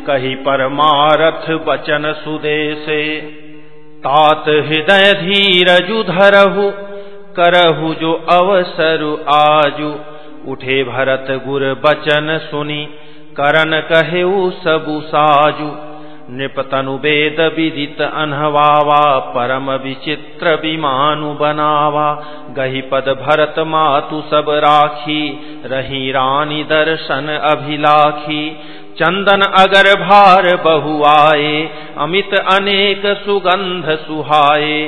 कही परमारथ बचन सुदेशे। तात हृदय धीरजु धरहु, करहु जो अवसर आजु, उठे भरत गुर बचन सुनी, करन कहेउ सबु साजु। नृपतनु वेद विदित अनहवावा, परम विचित्र विमानु बनावा, गही पद भरत मातु सब राखी, रही रानी दर्शन अभिलाखी। चंदन अगर भार बहु आए, अमित अनेक सुगंध सुहाए,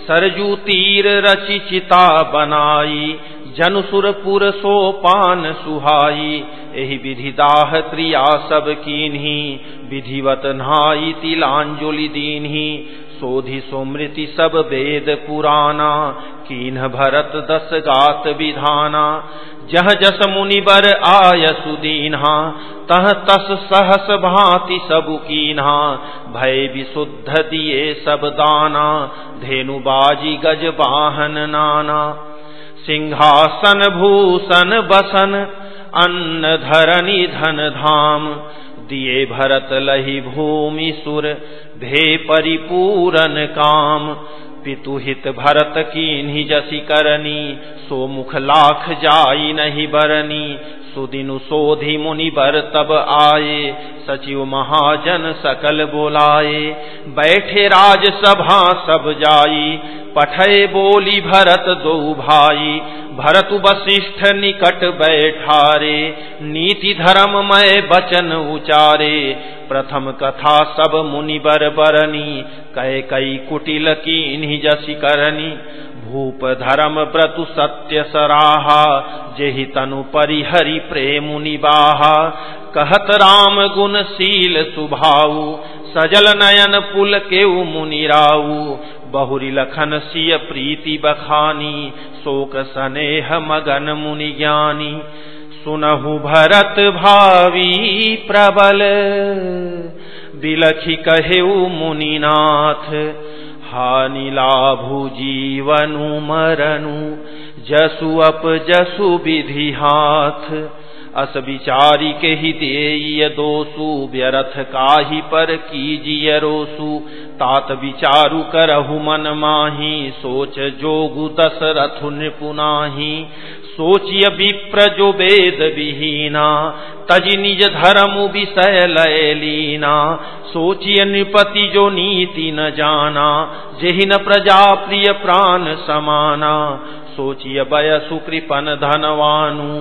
सरजू तीर रचि चिता बनाई, जनुसुरपुर सोपान सुहाई। एहि विधि दाह क्रिया सब कीन्ही, विधिवत नहाई तिलांजलि दीन्ही। सोधि सुमृति सब वेद पुराना, कीन्ह भरत 10 गात विधाना। जह जस मुनि बर आय सुदीन्हा, तह तस सहस भांति सबु कीन्हा। भय विशुद्ध दिए सब दाना, धेनु बाजी गज वाहन नाना। सिंहासन भूषण बसन, अन्न धरनी धन धाम, दिए भरत लहि भूमि सुर, भे परिपूरन काम। पितु हित भरत कीन्ही जसी करनी, सो मुख लाख जाई नहीं बरनी। सुदिनु सोधि मुनि बर तब आए, सचिव महाजन सकल बोलाए। बैठे राज सभा सब जाई, पठय बोली भरत दो भाई। भरतु वशिष्ठ निकट बैठारे, नीति धर्ममय बचन उचारे। प्रथम कथा सब मुनि बर बरनी, कह कई कुटिल कीन्ही जसी करनी। भूप धर्म व्रतु सत्य सराहा, जेहि तनु परिहरि प्रेम निबाहा। कहत राम गुण शील सुभाऊ, सजल नयन पुल केउ मुनिराऊ। बहुरी लखन सिय प्रीति बखानी, शोक स्नेह मगन मुनि ज्ञानी। सुनहु भरत भावी प्रबल, बिलखि कहेउ मुनिनाथ। हानि लाभु जीवनु मरनु, जसु अप जसु विधि हाथ। अस विचारी के ही देय दोषु, व्यर्थ काहि पर कीजिय रोसु। तात विचारु करहु मन माही, सोच जोगु दशरथु नृपुनाही। सोचिय विप्र जो वेद विहीना, तजि निज धर्म विषय लय लीना। सोचिय नृपति जो नीति न जाना, जेहि न प्रजा प्रिय प्राण समाना। सोचिय बयसु कृपन धनवानु,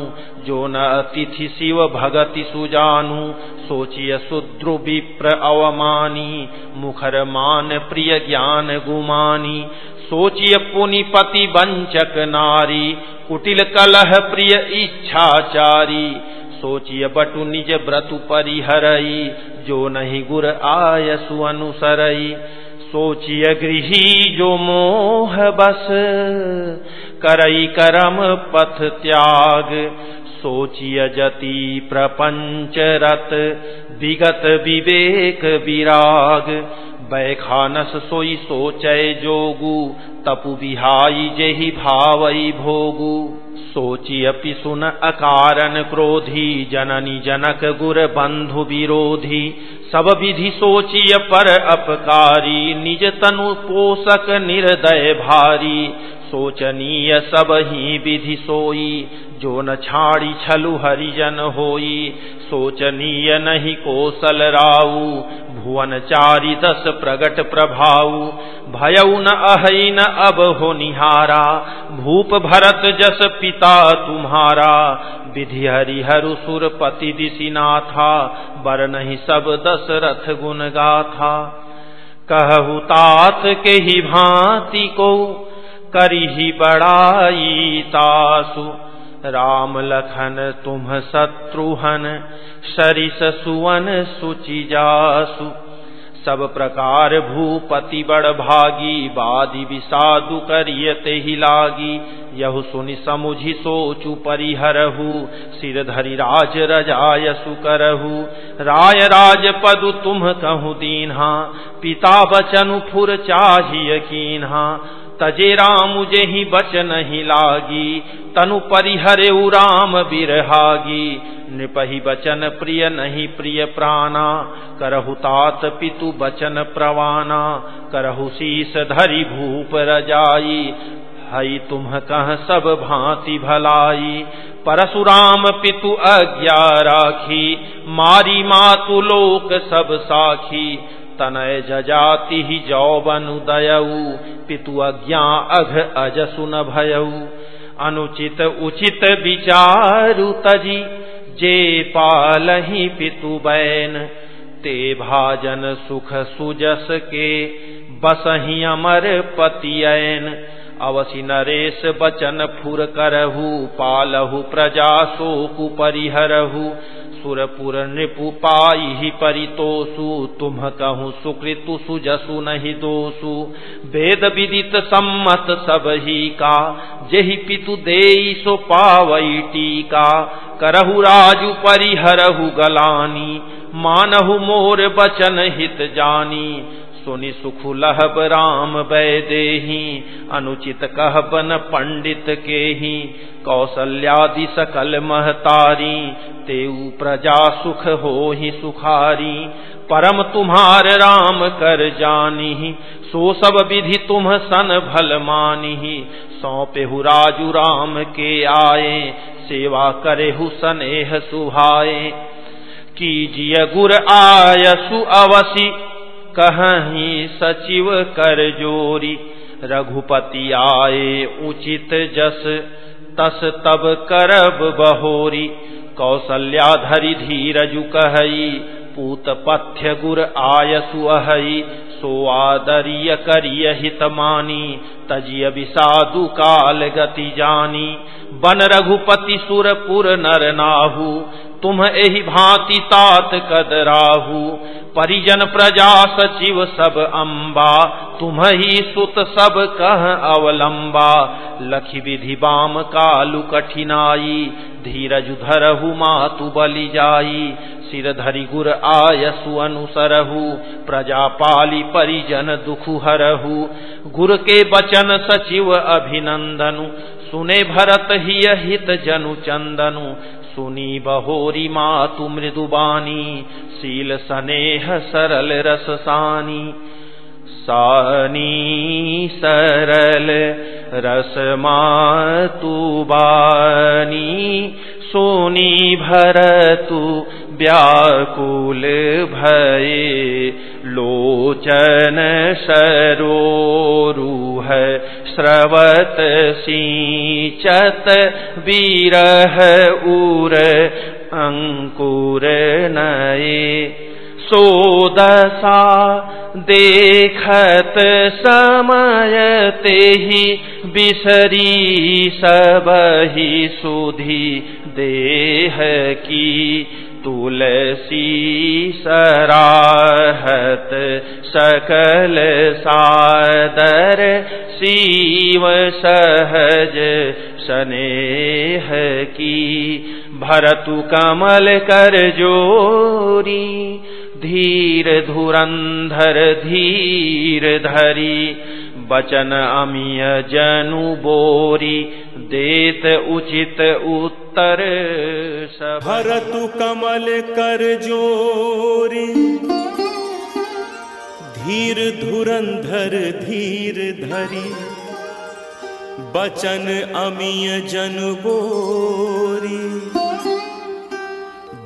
जो न अतिथि शिव भगति सुजानु। सोचिय शूद्र विप्र अवमानी, मुखर मान प्रिय ज्ञान गुमानी। सोचिय पुनिपति वंचक नारी, कुटिल कलह प्रिय इच्छाचारी। सोचिय बटु निज व्रतु परिहरई, जो नहीं गुर आयसु अनुसरई। सोचिय गृही जो मोह बस, करई करम पथ त्याग। सोचिय जति प्रपंच रत, विगत विवेक विराग। बैखानस सोई सोचय जोगु, तपु विहाई जेहि भावई भोगु। सोचिय पिसुन अकारण क्रोधी, जननी जनक गुर बंधु विरोधी। सब विधि सोचिय पर अपकारी, निज तनु पोषक निर्दय भारी। सोचनीय सब ही विधि सोई, जो न छाड़ी छलु हरिजन होई। सोचनीय नहीं कौशल राऊ, भुवन चारि 10 प्रगट प्रभाऊ। भयउ न अहै न अब हो निहारा, भूप भरत जस पिता तुम्हारा। विधि हरिहरु सुरपति दिसिनाथा, बर नहीं सब दशरथ गुण गाथा। कहु तात के ही भांति को, करिहि बड़ाई तासु। राम लखन तुम शत्रुहन, सरिस सुवन सुचि जासु। सब प्रकार भूपति बड़ भागी, बादी विषादु करियते ही लागी। यहु सुनि समुझि सोचु परिहरहु, सिर धरि राज रजायसु करहु। राय राज पदु तुम कहूँ दीन्हा, पिता बचनु फुर चाहिए कीन्हा। तजे राम जेहि बचन ही लागी, तनु परिहरेउ राम बिरहागी। नृपहि बचन प्रिय नहीं प्रिय प्राणा, करहु तात पितु बचन प्रवाना। करहु शीस धरि भूप रजाई, हई तुम कह सब भांति भलाई। परशुराम पितु आज्ञा राखी, मारी मातु लोक सब साखी। तनय जजाति ही जौबनु दयऊ, पितु आज्ञा अघ अजसु न भयऊ। अनुचित उचित विचारु तजी, जे पालहि पितु बैन। ते भाजन सुख सुजस के, बसहि अमर पतियैन। अवसि नरेश बचन फुर करहु, पालहु प्रजा शोकु परिहरहु। सुरपुर नृपु पाई परितोषु, तुम कहूँ सुकृतु सुजसु नहीं दोषु। वेद विदित सम्मत सब ही का, जेहि पितु देई सो पावई टीका। करहु राजु परिहरहु गलानी, मानहु मोर बचन हित जानी। सुनि सुखु लहब राम वैदेही, अनुचित कहबन पंडित केही। कौसल्यादि सकल महतारी, तेऊ प्रजा सुख होहि सुखारी। परम तुम्हार राम कर जानिहि, सो सब विधि तुम सन भल मानिहि। सौंपेहु राजु राम के आए, सेवा करेहु सनेह सुहाए। कीजिए गुर आयसु अवसि, कहीं सचिव कर जोरी। रघुपति आए उचित जस, तस तब करब बहोरी। कौसल्या धरि धीरजु कहई, पूत पथ्य गुर आयसु अहई। सो आदरिय करिय हित मानी, तजिय विषादु काल गति जानी। बन रघुपति सुरपुर नर नाहु, तुम एहि भांति तात कदराहु। परिजन प्रजा सचिव सब अम्बा, तुम ही सुत सब कह अवलंबा। लखि विधि बाम कालु कठिनाई, धीरजु धरहु मातु बलि जाई। सिर धरि गुर आयसु अनुसरहु, प्रजा पाली परिजन दुखु हरहु। गुर के बचन सचिव अभिनंदनु, सुने भरत हिय हित जनु चंदनु। सुनी बहोरी मातु मृदुबानी, शील स्नेह सरल रससानी। सानी सरल रस मातु बानी, सोनी भरतु व्याकुल भये। लोचन सरोरुह स्रवत सिंचत, विरह उर अंकुर नये। सोदसा देखत समय तेहि, बिसरी सबहि सुधि देह की। तुलसी सराहत सकल सादर, शिव सहज स्नेह की। भरतु कमल कर जोरी, धीर धुरंधर धीर धरी। बचन अमिय जनु बोरी, देत उचित उत्तर सब। भरतु कमल कर जोरी, धीर धुरंधर धीर धरी। बचन अमिय जनु बोरी,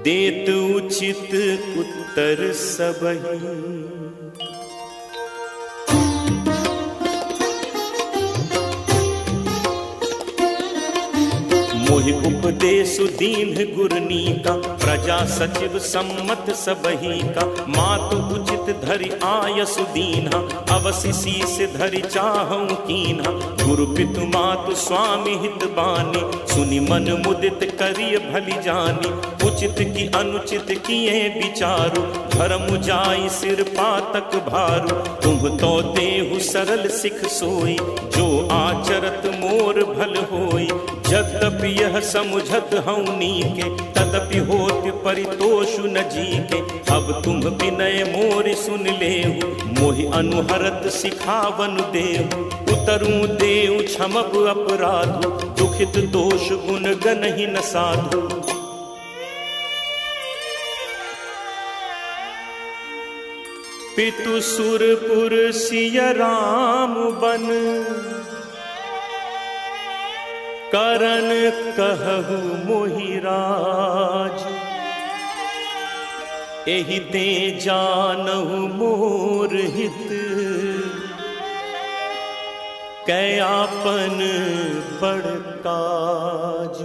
देत उचित उत्तर सबहि। मोहि उपदेश दीन गुरनी का, प्रजा सचिव सम्मत सबही का। मातु उचित धरि आयसु दीन्हा, अवसि शीस धरि चाहऊं कीन्हा। गुरु पितु मातु स्वामी हित बानी, सुनि मन मुदित करिय भली जानी। उचित की अनुचित किए विचारु, धर्म जाई सिर पातक भारू। तुम तो देहु सरल सिख सोई, जो आचरत मोर भल होई। यद्यपि यह समुझत हूँ नीके, तदपि होत परितोषु न जीके। अब तुम विनय मोर सुन लेहु, मोहि अनुहरत सिखावन देहु। उतरूं देव क्षमब अपराधु, दुखित दोष गुण गनहि न साधु। पितु सुरपुर सिय राम बन, करन कहु मोहि राज। एहि ते जानहु मोर हित, कै आपन बड़ काज।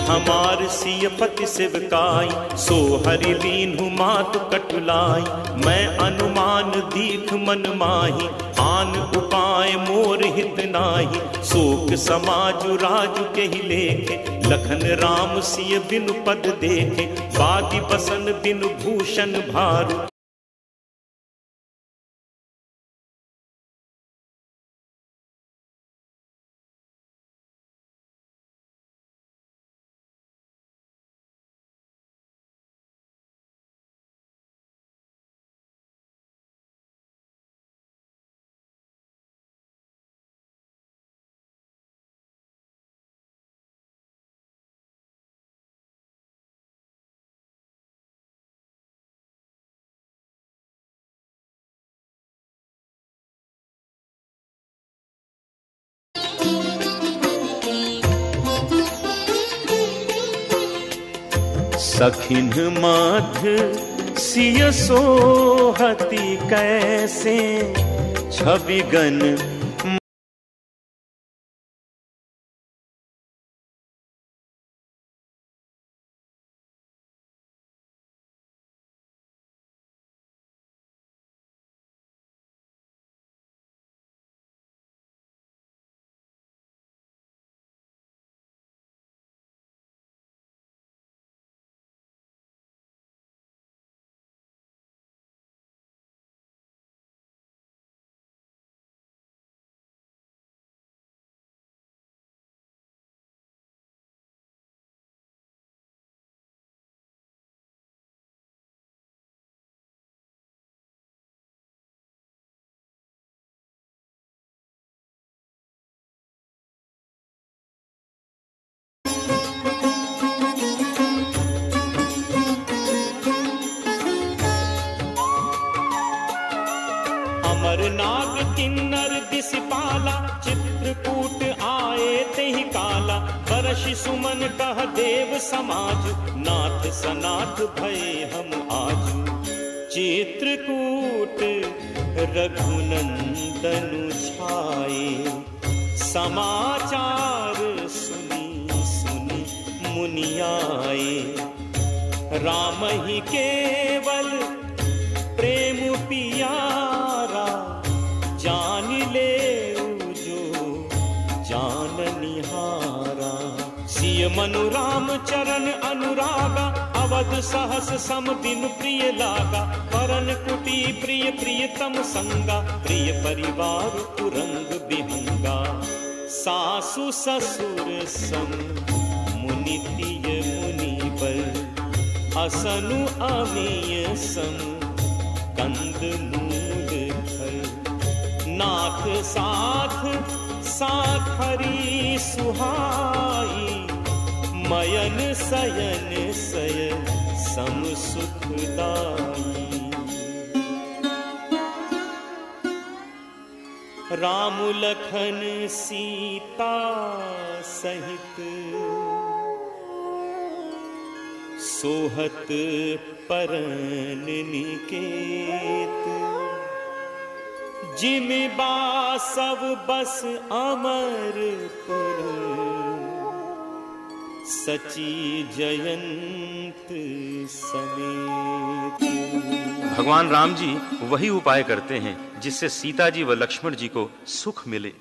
हमार सिय पति सेवकाई, सो हरि लीन्हु मातु कटुलाई। मैं अनुमान दीख मन माही, आन उपाय मोर हित नाही। शोक समाजु राजु के ही लेखे, लखन राम सिय बिनु पद देखे। बागी बसन बिनु भूषण भारू, सखिन माध सिय सोहति कैसे, छविगन नाग किन्नर दिसिपाला, चित्रकूट आए तेहि काला। बरषि सुमन कह देव समाज, नाथ सनाथ भये हम आज। चित्रकूट रघुनंदनु छाए, समाचार सुनी सुनी मुनि आए। राम ही केवल प्रेम पियारा, जान ले जो जान निहारा। सिय मनु राम चरण अनुरागा, अवध सहस सम दिन प्रिय लागा। परन कुटी प्रिय प्रियतम संगा, प्रिय परिवार तुरंग बिहंगा। सासु ससुर सम मुनि तिय मुनि बर, असनु अमीय सम कंद मूल फल। नाथ साथ साथ हरि सुहाई, मयन सयन सय सम सुखदाई। राम लखन सीता सहित, सोहत परन निकेत। जिम बासव बस अमरपुर सची जयंत समेत। भगवान राम जी वही उपाय करते हैं जिससे सीता जी व लक्ष्मण जी को सुख मिले।